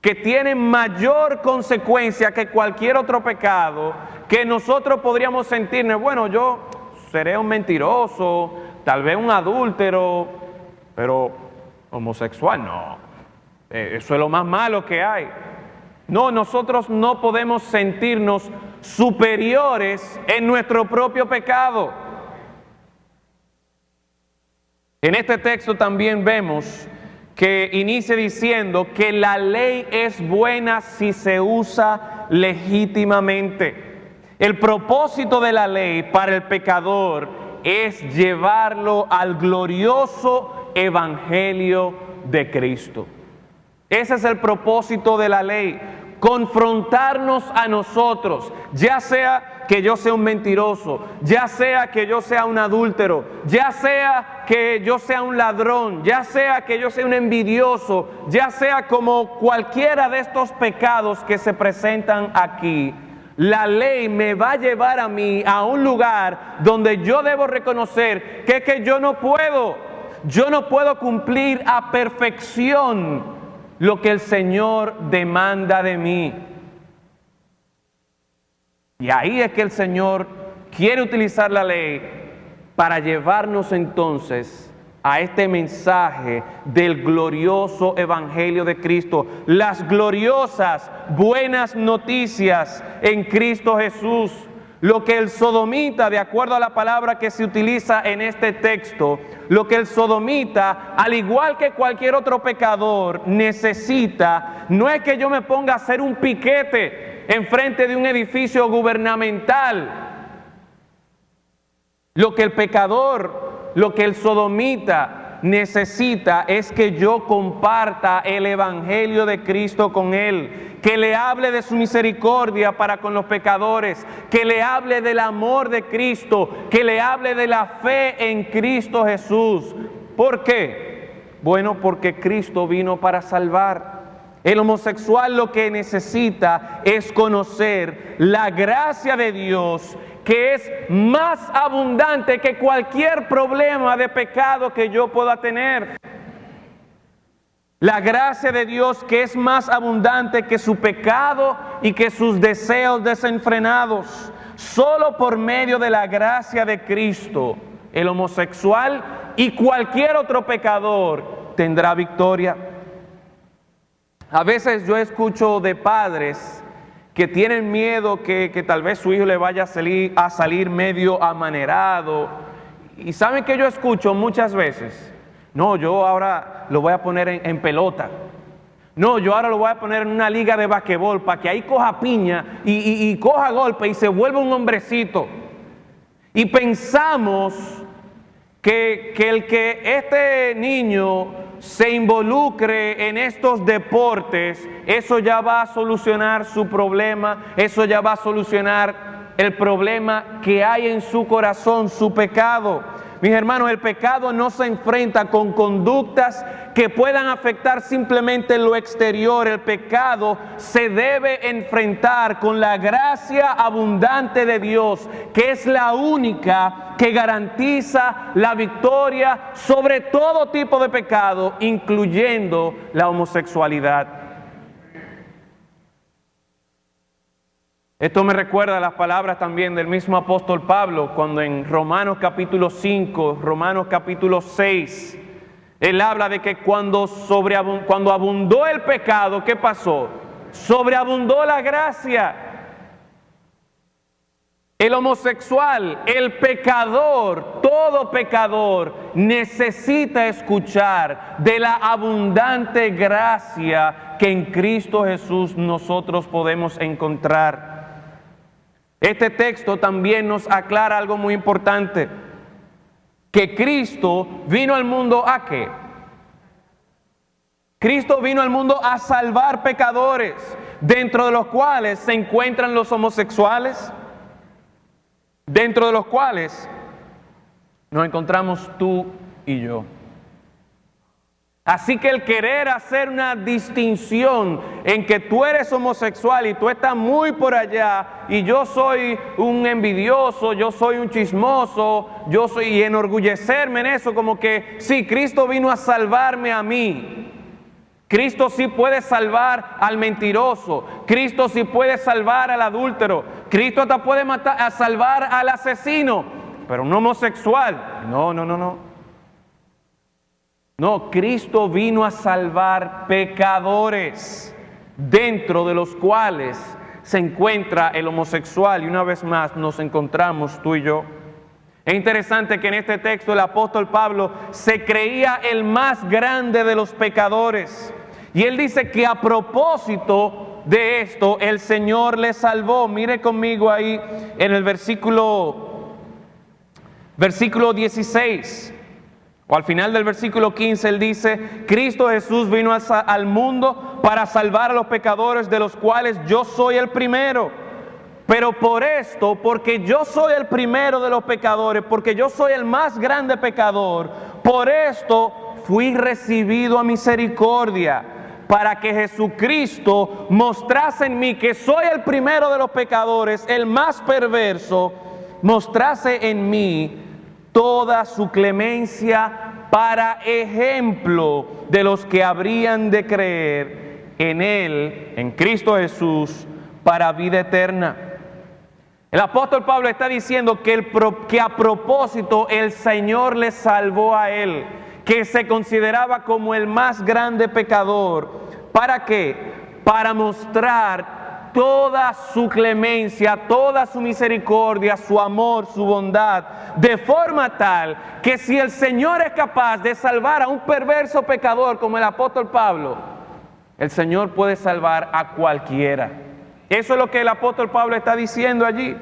que tiene mayor consecuencia que cualquier otro pecado, que nosotros podríamos sentirnos, bueno, yo seré un mentiroso, tal vez un adúltero, pero homosexual no. Eso es lo más malo que hay. No, nosotros no podemos sentirnos superiores en nuestro propio pecado. En este texto también vemos que inicia diciendo que la ley es buena si se usa legítimamente. El propósito de la ley para el pecador es llevarlo al glorioso evangelio de Cristo. Ese es el propósito de la ley, confrontarnos a nosotros, ya sea que yo sea un mentiroso, ya sea que yo sea un adúltero, ya sea que yo sea un ladrón, ya sea que yo sea un envidioso, ya sea como cualquiera de estos pecados que se presentan aquí. La ley me va a llevar a mí a un lugar donde yo debo reconocer que yo no puedo cumplir a perfección lo que el Señor demanda de mí. Y ahí es que el Señor quiere utilizar la ley para llevarnos entonces a este mensaje del glorioso evangelio de Cristo, las gloriosas buenas noticias en Cristo Jesús. Lo que el sodomita, de acuerdo a la palabra que se utiliza en este texto, lo que el sodomita, al igual que cualquier otro pecador, necesita, no es que yo me ponga a hacer un piquete enfrente de un edificio gubernamental. Lo que el pecador, lo que el sodomita necesita es que yo comparta el evangelio de Cristo con él, que le hable de su misericordia para con los pecadores, que le hable del amor de Cristo, que le hable de la fe en Cristo Jesús. ¿Por qué? Bueno, porque Cristo vino para salvar. El homosexual lo que necesita es conocer la gracia de Dios, que es más abundante que cualquier problema de pecado que yo pueda tener. La gracia de Dios que es más abundante que su pecado y que sus deseos desenfrenados. Solo por medio de la gracia de Cristo, el homosexual y cualquier otro pecador tendrá victoria. A veces yo escucho de padres que tienen miedo que tal vez su hijo le vaya a salir medio amanerado. ¿Y saben qué yo escucho muchas veces? No, yo ahora lo voy a poner en pelota. No, yo ahora lo voy a poner en una liga de basquetbol para que ahí coja piña y coja golpe y se vuelva un hombrecito. Y pensamos que este niño se involucre en estos deportes, eso ya va a solucionar su problema, eso ya va a solucionar el problema que hay en su corazón, su pecado. Mis hermanos, el pecado no se enfrenta con conductas que puedan afectar simplemente lo exterior. El pecado se debe enfrentar con la gracia abundante de Dios, que es la única que garantiza la victoria sobre todo tipo de pecado, incluyendo la homosexualidad. Esto me recuerda a las palabras también del mismo apóstol Pablo, cuando en Romanos capítulo 5, Romanos capítulo 6, él habla de que cuando abundó el pecado, ¿qué pasó? Sobreabundó la gracia. El homosexual, el pecador, todo pecador necesita escuchar de la abundante gracia que en Cristo Jesús nosotros podemos encontrar. Este texto también nos aclara algo muy importante, que Cristo vino al mundo ¿a qué? Cristo vino al mundo a salvar pecadores, dentro de los cuales se encuentran los homosexuales, dentro de los cuales nos encontramos tú y yo. Así que el querer hacer una distinción en que tú eres homosexual y tú estás muy por allá y yo soy un envidioso, yo soy un chismoso, y enorgullecerme en eso como que sí, Cristo vino a salvarme a mí. Cristo sí puede salvar al mentiroso, Cristo sí puede salvar al adúltero, Cristo hasta puede salvar al asesino, pero un homosexual, no. No, Cristo vino a salvar pecadores, dentro de los cuales se encuentra el homosexual. Y una vez más nos encontramos tú y yo. Es interesante que en este texto el apóstol Pablo se creía el más grande de los pecadores. Y él dice que a propósito de esto, el Señor le salvó. Mire conmigo ahí en el versículo 16. O al final del versículo 15 él dice: Cristo Jesús vino al mundo para salvar a los pecadores, de los cuales yo soy el primero. Pero por esto, porque yo soy el primero de los pecadores, porque yo soy el más grande pecador, por esto fui recibido a misericordia, para que Jesucristo mostrase en mí, que soy el primero de los pecadores, el más perverso, mostrase en mí toda su clemencia para ejemplo de los que habrían de creer en Él, en Cristo Jesús, para vida eterna. El apóstol Pablo está diciendo que a propósito el Señor le salvó a él, que se consideraba como el más grande pecador. ¿Para qué? Para mostrar toda su clemencia, toda su misericordia, su amor, su bondad, de forma tal que si el Señor es capaz de salvar a un perverso pecador como el apóstol Pablo, el Señor puede salvar a cualquiera. Eso es lo que el apóstol Pablo está diciendo allí.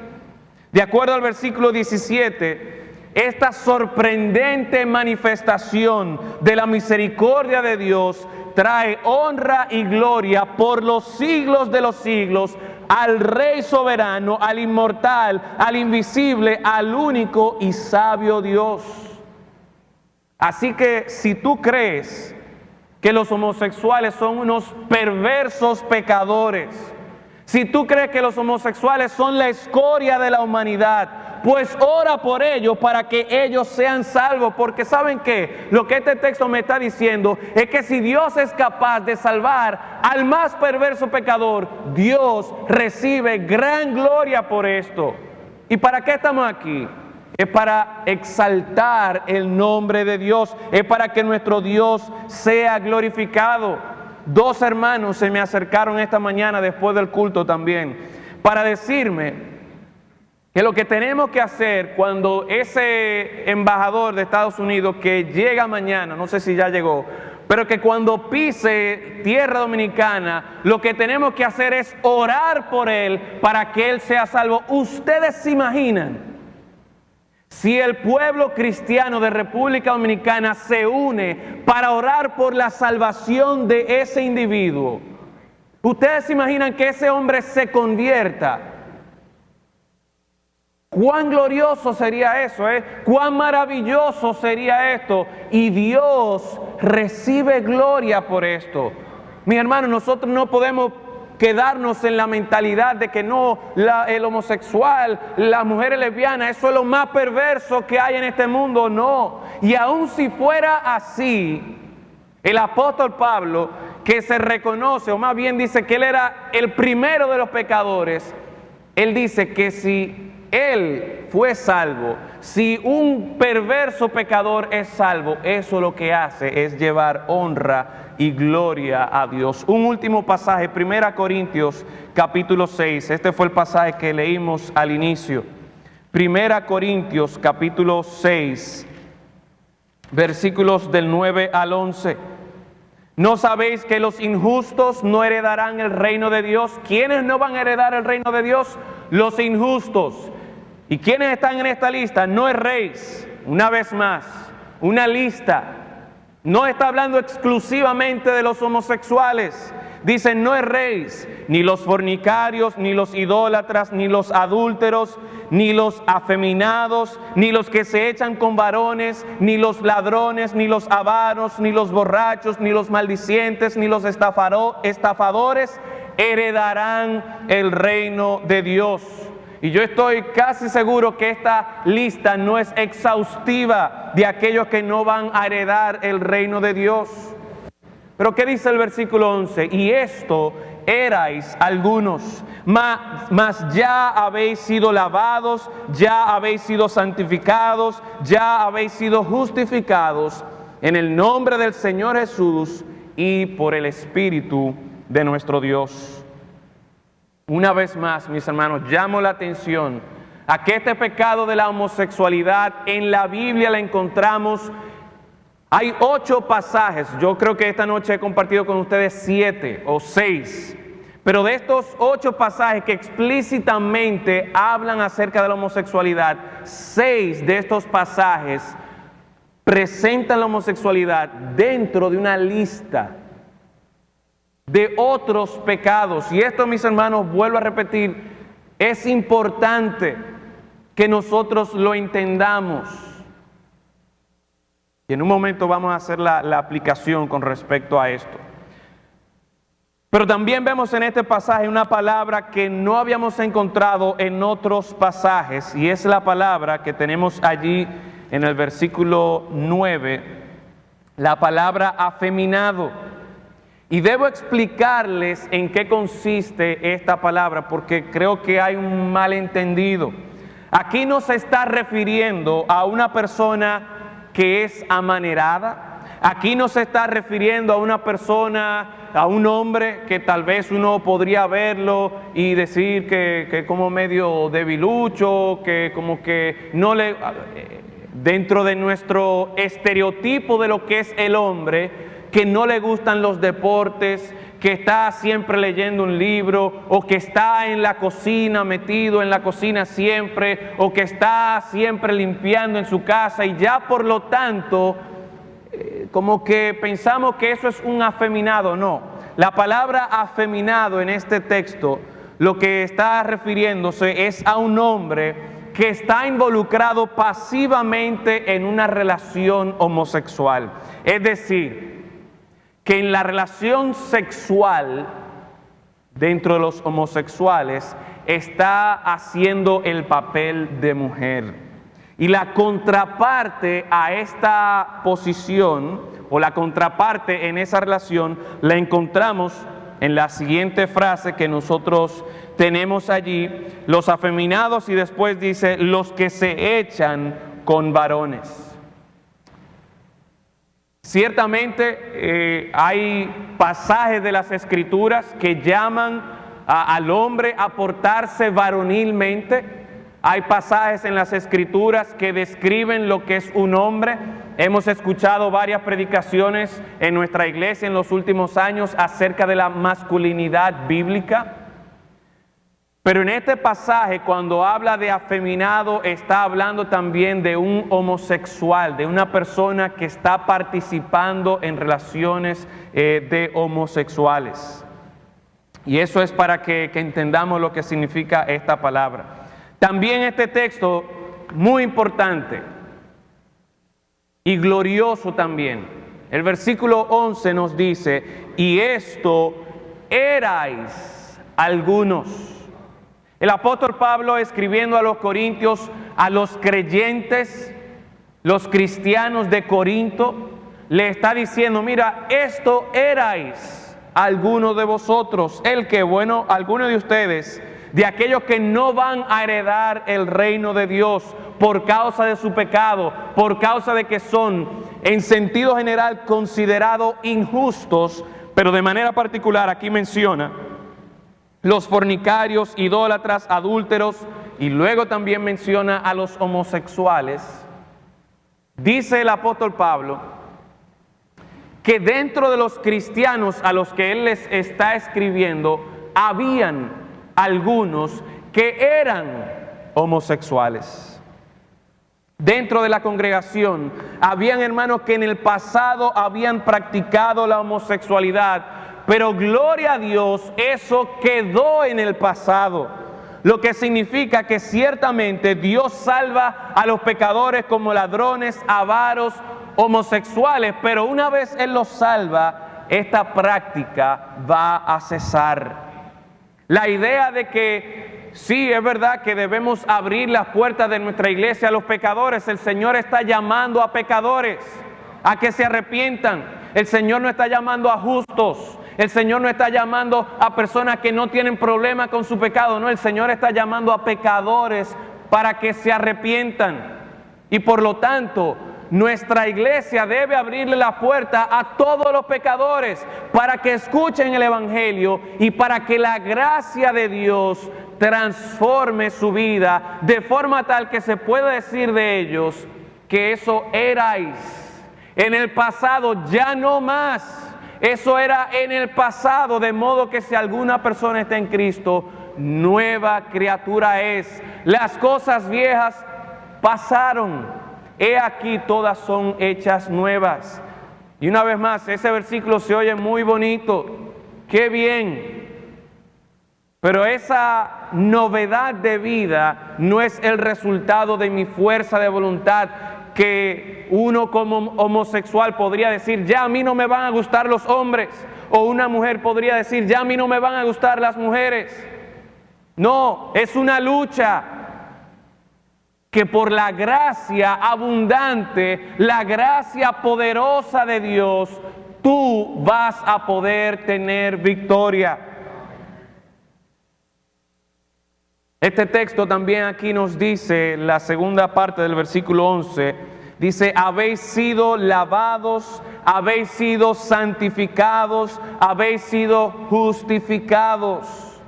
De acuerdo al versículo 17, esta sorprendente manifestación de la misericordia de Dios trae honra y gloria por los siglos de los siglos al Rey soberano, al inmortal, al invisible, al único y sabio Dios. Así que si tú crees que los homosexuales son unos perversos pecadores, si tú crees que los homosexuales son la escoria de la humanidad, pues ora por ellos para que ellos sean salvos. Porque ¿saben qué? Lo que este texto me está diciendo es que si Dios es capaz de salvar al más perverso pecador, Dios recibe gran gloria por esto. ¿Y para qué estamos aquí? Es para exaltar el nombre de Dios, es para que nuestro Dios sea glorificado. Dos hermanos se me acercaron esta mañana después del culto también para decirme que lo que tenemos que hacer cuando ese embajador de Estados Unidos que llega mañana, no sé si ya llegó, pero que cuando pise tierra dominicana, lo que tenemos que hacer es orar por él para que él sea salvo. ¿Ustedes se imaginan si el pueblo cristiano de República Dominicana se une para orar por la salvación de ese individuo? ¿Ustedes se imaginan que ese hombre se convierta? ¿Cuán glorioso sería eso? ¿Cuán maravilloso sería esto? Y Dios recibe gloria por esto. Mi hermano, nosotros no podemos quedarnos en la mentalidad de que no, el homosexual, las mujeres lesbianas, eso es lo más perverso que hay en este mundo. No. Y aun si fuera así, el apóstol Pablo, que se reconoce, o más bien dice que él era el primero de los pecadores, él dice que si él fue salvo, si un perverso pecador es salvo, eso lo que hace es llevar honra y gloria a Dios. Un último pasaje, 1 Corintios capítulo 6, este fue el pasaje que leímos al inicio. 1 Corintios capítulo 6, versículos del 9 al 11. ¿No sabéis que los injustos no heredarán el reino de Dios? ¿Quiénes no van a heredar el reino de Dios? Los injustos. ¿Y quiénes están en esta lista? No erréis. Una vez más, una lista. No está hablando exclusivamente de los homosexuales. Dice: no erréis, ni los fornicarios, ni los idólatras, ni los adúlteros, ni los afeminados, ni los que se echan con varones, ni los ladrones, ni los avaros, ni los borrachos, ni los maldicientes, ni los estafadores heredarán el reino de Dios. Y yo estoy casi seguro que esta lista no es exhaustiva de aquellos que no van a heredar el reino de Dios. Pero ¿qué dice el versículo 11? Y esto erais algunos, mas ya habéis sido lavados, ya habéis sido santificados, ya habéis sido justificados en el nombre del Señor Jesús y por el Espíritu de nuestro Dios. Una vez más, mis hermanos, llamo la atención a que este pecado de la homosexualidad en la Biblia la encontramos. Hay 8 pasajes, yo creo que esta noche he compartido con ustedes 7 o 6, pero de estos 8 pasajes que explícitamente hablan acerca de la homosexualidad, 6 de estos pasajes presentan la homosexualidad dentro de una lista de otros pecados. Y esto, mis hermanos, vuelvo a repetir, es importante que nosotros lo entendamos. Y en un momento vamos a hacer la aplicación con respecto a esto. Pero también vemos en este pasaje una palabra que no habíamos encontrado en otros pasajes, y es la palabra que tenemos allí en el versículo 9, la palabra afeminado. Y debo explicarles en qué consiste esta palabra, porque creo que hay un malentendido. Aquí no se está refiriendo a una persona que es amanerada. Aquí no se está refiriendo a una persona, a un hombre que tal vez uno podría verlo y decir que como medio debilucho, que como que no le... Dentro de nuestro estereotipo de lo que es el hombre, que no le gustan los deportes, que está siempre leyendo un libro, o que está en la cocina, metido en la cocina siempre, o que está siempre limpiando en su casa, y ya por lo tanto, como que pensamos que eso es un afeminado. No, la palabra afeminado en este texto, lo que está refiriéndose es a un hombre que está involucrado pasivamente en una relación homosexual. Es decir, que en la relación sexual, dentro de los homosexuales, está haciendo el papel de mujer. Y la contraparte a esta posición, o la contraparte en esa relación, la encontramos en la siguiente frase que nosotros tenemos allí: los afeminados, y después dice los que se echan con varones. Ciertamente hay pasajes de las Escrituras que llaman al hombre a portarse varonilmente. Hay pasajes en las Escrituras que describen lo que es un hombre. Hemos escuchado varias predicaciones en nuestra iglesia en los últimos años acerca de la masculinidad bíblica. Pero en este pasaje, cuando habla de afeminado, está hablando también de un homosexual, de una persona que está participando en relaciones de homosexuales. Y eso es para que entendamos lo que significa esta palabra. También este texto, muy importante y glorioso también. El versículo 11 nos dice: y esto erais algunos. El apóstol Pablo, escribiendo a los corintios, a los creyentes, los cristianos de Corinto, le está diciendo: mira, esto erais algunos de vosotros. El que, bueno, algunos de ustedes, de aquellos que no van a heredar el reino de Dios por causa de su pecado, por causa de que son, en sentido general, considerados injustos, pero de manera particular aquí menciona los fornicarios, idólatras, adúlteros, y luego también menciona a los homosexuales. Dice el apóstol Pablo que dentro de los cristianos a los que él les está escribiendo, habían algunos que eran homosexuales. Dentro de la congregación habían hermanos que en el pasado habían practicado la homosexualidad, pero gloria a Dios, eso quedó en el pasado. Lo que significa que ciertamente Dios salva a los pecadores como ladrones, avaros, homosexuales, pero una vez Él los salva, esta práctica va a cesar. La idea de que sí, es verdad que debemos abrir las puertas de nuestra iglesia a los pecadores. El Señor está llamando a pecadores a que se arrepientan. El Señor no está llamando a justos. El Señor no está llamando a personas que no tienen problema con su pecado. No, el Señor está llamando a pecadores para que se arrepientan. Y por lo tanto, nuestra iglesia debe abrirle la puerta a todos los pecadores para que escuchen el Evangelio y para que la gracia de Dios transforme su vida de forma tal que se pueda decir de ellos que eso erais en el pasado, ya no más. Eso era en el pasado, de modo que si alguna persona está en Cristo, nueva criatura es. Las cosas viejas pasaron, he aquí todas son hechas nuevas. Y una vez más, ese versículo se oye muy bonito, qué bien. Pero esa novedad de vida no es el resultado de mi fuerza de voluntad, que uno como homosexual podría decir, ya a mí no me van a gustar los hombres, o una mujer podría decir, ya a mí no me van a gustar las mujeres. No, es una lucha que por la gracia abundante, la gracia poderosa de Dios, tú vas a poder tener victoria. Este texto también aquí nos dice, la segunda parte del versículo 11, dice, habéis sido lavados, habéis sido santificados, habéis sido justificados.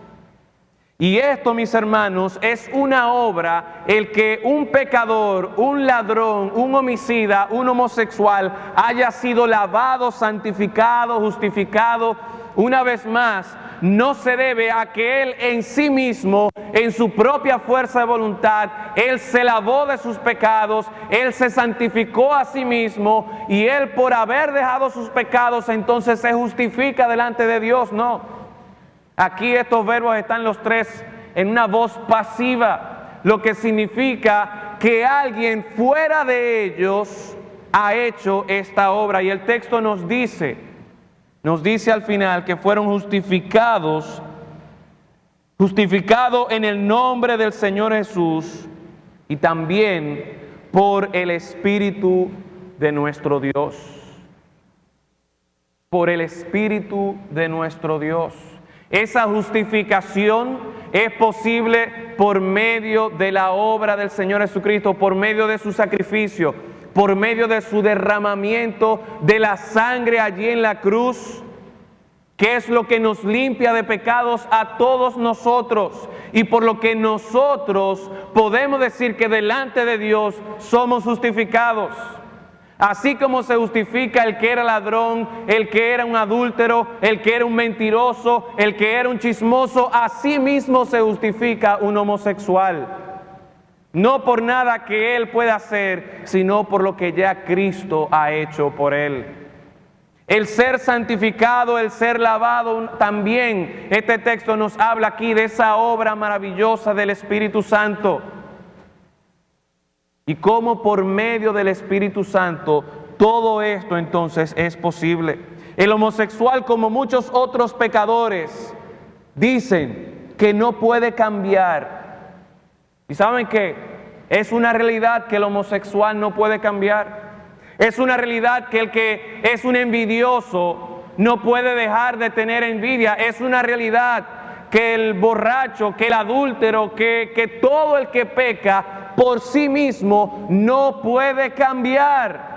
Y esto, mis hermanos, es una obra, el que un pecador, un ladrón, un homicida, un homosexual haya sido lavado, santificado, justificado, una vez más, no se debe a que él en sí mismo, en su propia fuerza de voluntad, él se lavó de sus pecados, él se santificó a sí mismo y él por haber dejado sus pecados entonces se justifica delante de Dios. No, aquí estos verbos están los tres en una voz pasiva, lo que significa que alguien fuera de ellos ha hecho esta obra. Y el texto nos dice al final que fueron justificados en el nombre del Señor Jesús y también por el Espíritu de nuestro Dios. Por el Espíritu de nuestro Dios. Esa justificación es posible por medio de la obra del Señor Jesucristo, por medio de su sacrificio, por medio de su derramamiento de la sangre allí en la cruz, que es lo que nos limpia de pecados a todos nosotros, y por lo que nosotros podemos decir que delante de Dios somos justificados. Así como se justifica el que era ladrón, el que era un adúltero, el que era un mentiroso, el que era un chismoso, así mismo se justifica un homosexual. No por nada que él pueda hacer, sino por lo que ya Cristo ha hecho por él. El ser santificado, el ser lavado, también este texto nos habla aquí de esa obra maravillosa del Espíritu Santo. Y cómo por medio del Espíritu Santo todo esto entonces es posible. El homosexual, como muchos otros pecadores, dicen que no puede cambiar. ¿Y saben qué? Es una realidad que el homosexual no puede cambiar. Es una realidad que el que es un envidioso no puede dejar de tener envidia. Es una realidad que el borracho, que el adúltero, que todo el que peca por sí mismo no puede cambiar.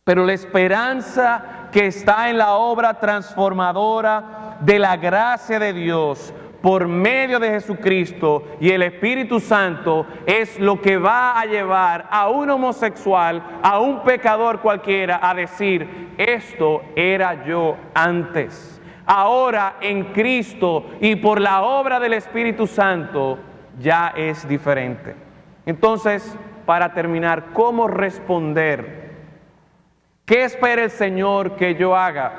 Pero la esperanza que está en la obra transformadora de la gracia de Dios por medio de Jesucristo y el Espíritu Santo es lo que va a llevar a un homosexual, a un pecador cualquiera, a decir: esto era yo antes. Ahora en Cristo y por la obra del Espíritu Santo ya es diferente. Entonces, para terminar, ¿cómo responder? ¿Qué espera el Señor que yo haga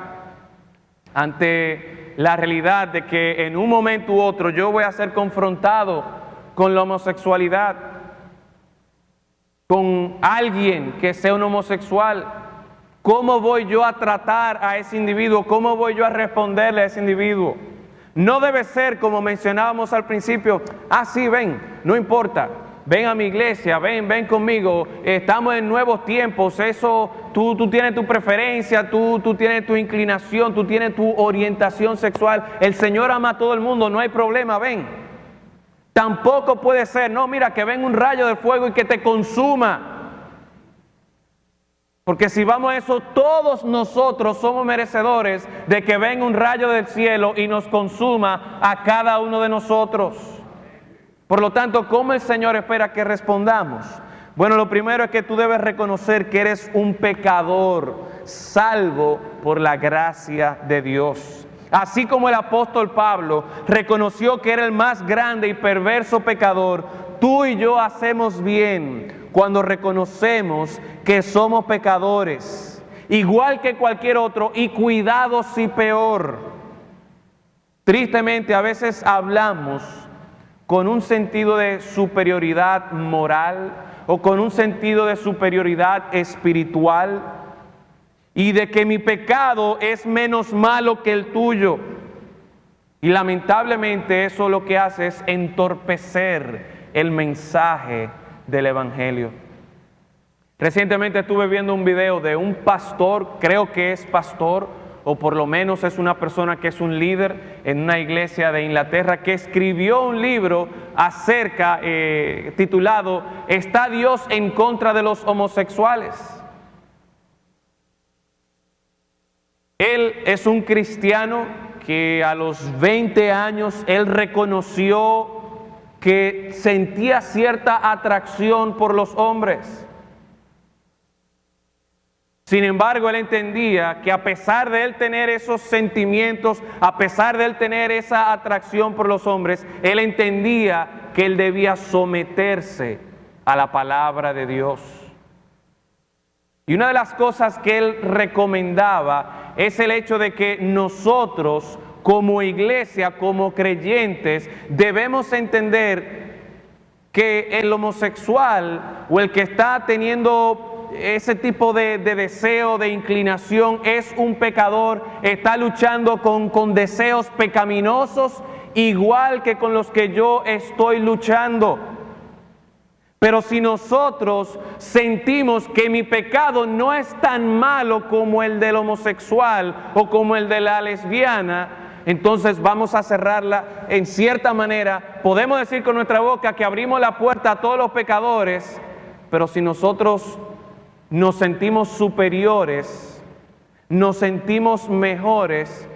ante la realidad de que en un momento u otro yo voy a ser confrontado con la homosexualidad, con alguien que sea un homosexual? ¿Cómo voy yo a tratar a ese individuo? ¿Cómo voy yo a responderle a ese individuo? No debe ser como mencionábamos al principio: sí, ven, no importa, ven a mi iglesia, ven conmigo, estamos en nuevos tiempos, eso, tú tienes tu preferencia, tú tienes tu inclinación, tú tienes tu orientación sexual, el Señor ama a todo el mundo, no hay problema, ven. Tampoco puede ser: no, mira, que venga un rayo de fuego y que te consuma. Porque si vamos a eso, todos nosotros somos merecedores de que venga un rayo del cielo y nos consuma a cada uno de nosotros. Por lo tanto, ¿cómo el Señor espera que respondamos? Bueno, lo primero es que tú debes reconocer que eres un pecador, salvo por la gracia de Dios. Así como el apóstol Pablo reconoció que era el más grande y perverso pecador, tú y yo hacemos bien cuando reconocemos que somos pecadores, igual que cualquier otro, y cuidado si peor. Tristemente, a veces hablamos con un sentido de superioridad moral o con un sentido de superioridad espiritual y de que mi pecado es menos malo que el tuyo. Y lamentablemente eso lo que hace es entorpecer el mensaje del Evangelio. Recientemente estuve viendo un video de un pastor, creo que es pastor, o por lo menos es una persona que es un líder en una iglesia de Inglaterra, que escribió un libro acerca, titulado ¿Está Dios en contra de los homosexuales? Él es un cristiano que a los 20 años él reconoció que sentía cierta atracción por los hombres. Sin embargo, él entendía que a pesar de él tener esos sentimientos, a pesar de él tener esa atracción por los hombres, él entendía que él debía someterse a la palabra de Dios. Y una de las cosas que él recomendaba es el hecho de que nosotros, como iglesia, como creyentes, debemos entender que el homosexual o el que está teniendo ese tipo de deseo, de inclinación, es un pecador, está luchando con deseos pecaminosos, igual que con los que yo estoy luchando. Pero si nosotros sentimos que mi pecado no es tan malo como el del homosexual o como el de la lesbiana, entonces vamos a cerrarla en cierta manera. Podemos decir con nuestra boca que abrimos la puerta a todos los pecadores, pero si nosotros nos sentimos superiores, nos sentimos mejores,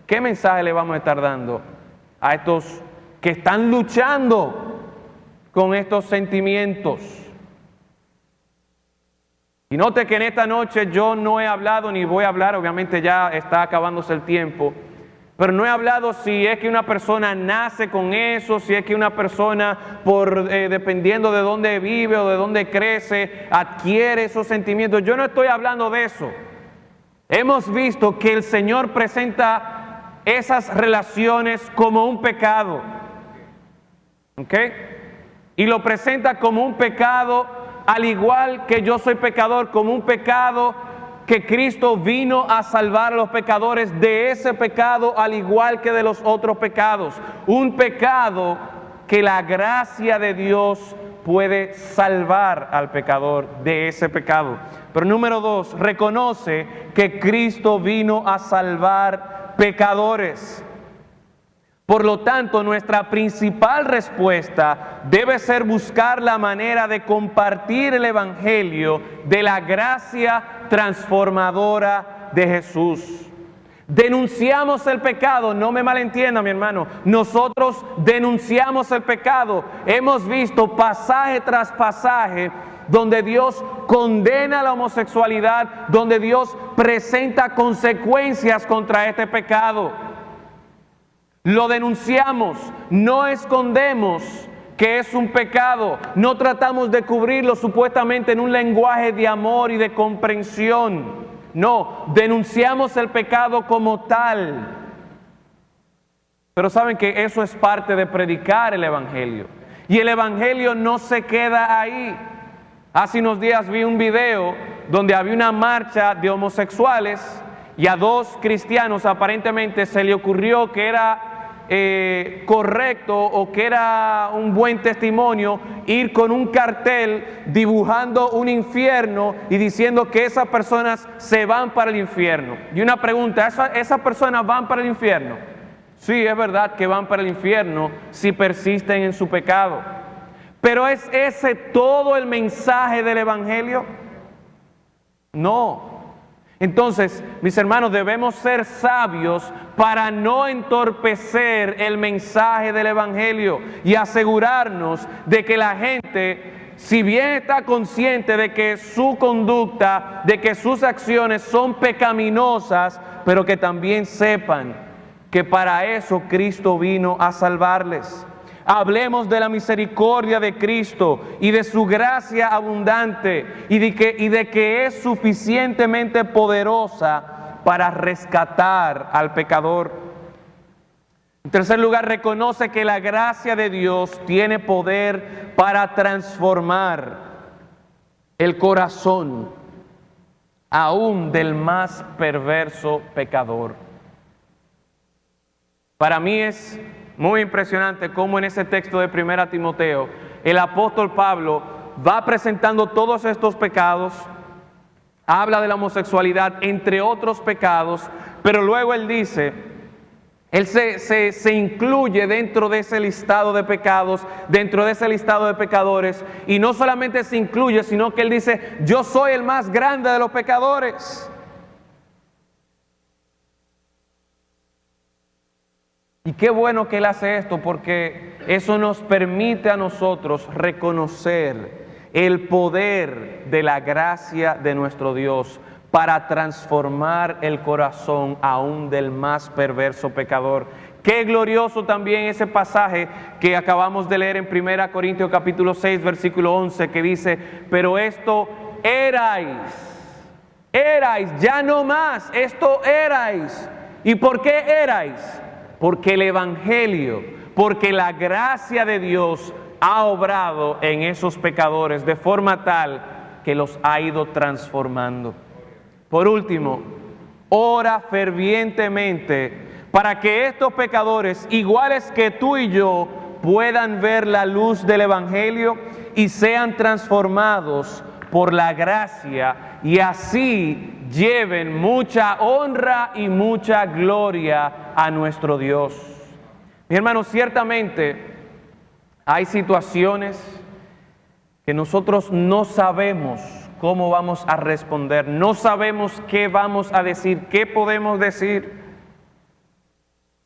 ¿qué mensaje le vamos a estar dando a estos que están luchando con estos sentimientos? Y note que en esta noche yo no he hablado ni voy a hablar, obviamente ya está acabándose el tiempo, pero no he hablado si es que una persona nace con eso, si es que una persona, dependiendo de dónde vive o de dónde crece, adquiere esos sentimientos. Yo no estoy hablando de eso. Hemos visto que el Señor presenta esas relaciones como un pecado. ¿Ok? Y lo presenta como un pecado, al igual que yo soy pecador, como un pecado que Cristo vino a salvar a los pecadores de ese pecado, al igual que de los otros pecados. Un pecado que la gracia de Dios puede salvar al pecador de ese pecado. Pero número 2, reconoce que Cristo vino a salvar pecadores. Por lo tanto, nuestra principal respuesta debe ser buscar la manera de compartir el Evangelio de la gracia transformadora de Jesús. Denunciamos el pecado, no me malentienda, mi hermano. Nosotros denunciamos el pecado. Hemos visto pasaje tras pasaje donde Dios condena la homosexualidad, donde Dios presenta consecuencias contra este pecado. Lo denunciamos, no escondemos que es un pecado, no tratamos de cubrirlo supuestamente en un lenguaje de amor y de comprensión. No, denunciamos el pecado como tal. Pero saben que eso es parte de predicar el Evangelio. Y el Evangelio no se queda ahí. Hace unos días vi un video donde había una marcha de homosexuales y a 2 cristianos aparentemente se le ocurrió que era correcto o que era un buen testimonio ir con un cartel dibujando un infierno y diciendo que esas personas se van para el infierno. Y una pregunta, ¿esas personas van para el infierno? Sí, es verdad que van para el infierno si persisten en su pecado. Pero ¿es ese todo el mensaje del Evangelio? No. Entonces, mis hermanos, debemos ser sabios para no entorpecer el mensaje del Evangelio y asegurarnos de que la gente, si bien está consciente de que su conducta, de que sus acciones son pecaminosas, pero que también sepan que para eso Cristo vino a salvarles. Hablemos de la misericordia de Cristo y de su gracia abundante y de que es suficientemente poderosa para rescatar al pecador. En tercer lugar, reconoce que la gracia de Dios tiene poder para transformar el corazón aún del más perverso pecador. Para mí es muy impresionante cómo en ese texto de 1 Timoteo el apóstol Pablo va presentando todos estos pecados, habla de la homosexualidad, entre otros pecados, pero luego él dice, él se incluye dentro de ese listado de pecados, dentro de ese listado de pecadores, y no solamente se incluye, sino que él dice, yo soy el más grande de los pecadores. Y qué bueno que Él hace esto, porque eso nos permite a nosotros reconocer el poder de la gracia de nuestro Dios para transformar el corazón aún del más perverso pecador. Qué glorioso también ese pasaje que acabamos de leer en 1 Corintios capítulo 6, versículo 11, que dice, pero esto erais, ya no más, esto erais. ¿Y por qué erais? Porque el Evangelio, porque la gracia de Dios ha obrado en esos pecadores de forma tal que los ha ido transformando. Por último, ora fervientemente para que estos pecadores, iguales que tú y yo, puedan ver la luz del Evangelio y sean transformados por la gracia y así lleven mucha honra y mucha gloria a nuestro Dios. Mi hermano, ciertamente hay situaciones que nosotros no sabemos cómo vamos a responder, no sabemos qué vamos a decir, qué podemos decir.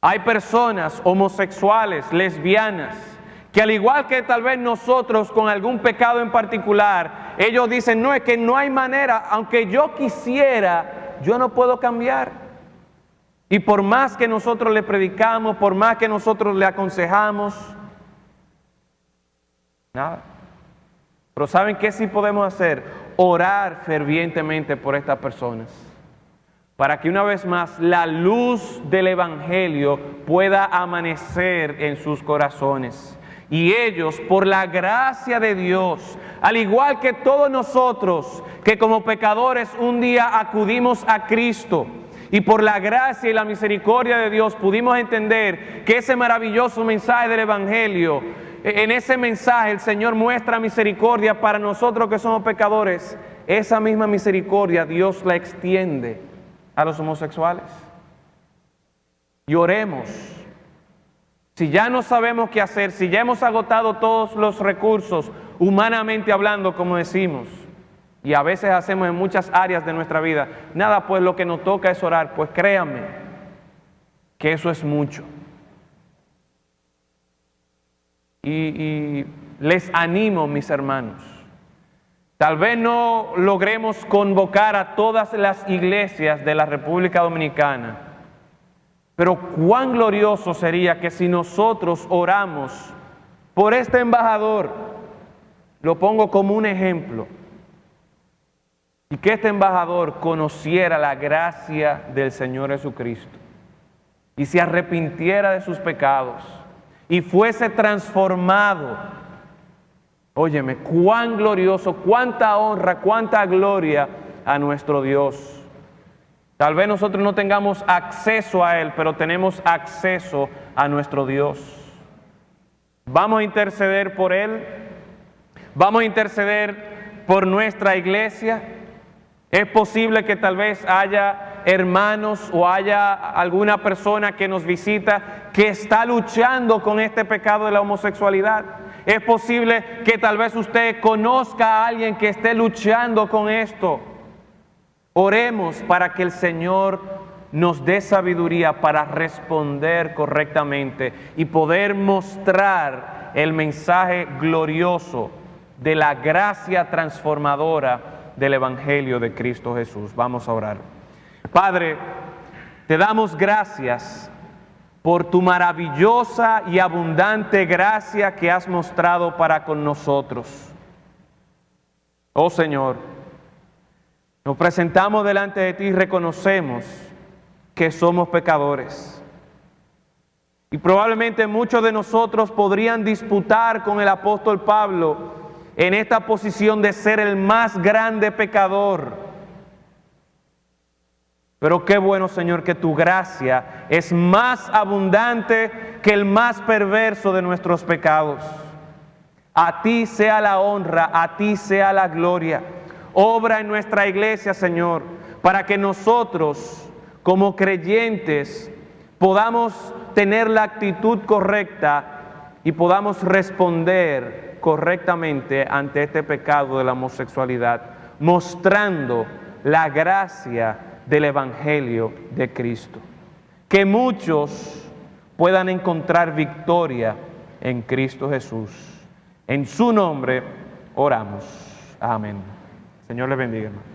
Hay personas homosexuales, lesbianas, que al igual que tal vez nosotros con algún pecado en particular, ellos dicen, no, es que no hay manera, aunque yo quisiera, yo no puedo cambiar. Y por más que nosotros le predicamos, por más que nosotros le aconsejamos, nada. Pero ¿saben qué sí podemos hacer? Orar fervientemente por estas personas, para que una vez más la luz del Evangelio pueda amanecer en sus corazones. Y ellos, por la gracia de Dios, al igual que todos nosotros, que como pecadores un día acudimos a Cristo, y por la gracia y la misericordia de Dios pudimos entender que ese maravilloso mensaje del Evangelio, en ese mensaje el Señor muestra misericordia para nosotros que somos pecadores. Esa misma misericordia Dios la extiende a los homosexuales. Y oremos. Si ya no sabemos qué hacer, si ya hemos agotado todos los recursos, humanamente hablando, como decimos, y a veces hacemos en muchas áreas de nuestra vida, nada, pues lo que nos toca es orar. Pues créanme que eso es mucho. Y les animo, mis hermanos, tal vez no logremos convocar a todas las iglesias de la República Dominicana, pero cuán glorioso sería que si nosotros oramos por este embajador, lo pongo como un ejemplo, y que este embajador conociera la gracia del Señor Jesucristo y se arrepintiera de sus pecados y fuese transformado. Óyeme, cuán glorioso, cuánta honra, cuánta gloria a nuestro Dios. Tal vez nosotros no tengamos acceso a Él, pero tenemos acceso a nuestro Dios. Vamos a interceder por Él, vamos a interceder por nuestra iglesia. Es posible que tal vez haya hermanos o haya alguna persona que nos visita que está luchando con este pecado de la homosexualidad. Es posible que tal vez usted conozca a alguien que esté luchando con esto. Oremos para que el Señor nos dé sabiduría para responder correctamente y poder mostrar el mensaje glorioso de la gracia transformadora del Evangelio de Cristo Jesús. Vamos a orar. Padre, te damos gracias por tu maravillosa y abundante gracia que has mostrado para con nosotros. Oh Señor, nos presentamos delante de ti y reconocemos que somos pecadores. Y probablemente muchos de nosotros podrían disputar con el apóstol Pablo en esta posición de ser el más grande pecador. Pero qué bueno, Señor, que tu gracia es más abundante que el más perverso de nuestros pecados. A ti sea la honra, a ti sea la gloria. Obra en nuestra iglesia, Señor, para que nosotros, como creyentes, podamos tener la actitud correcta y podamos responder correctamente ante este pecado de la homosexualidad, mostrando la gracia del Evangelio de Cristo. Que muchos puedan encontrar victoria en Cristo Jesús. En su nombre oramos. Amén. Señor les bendiga, hermano.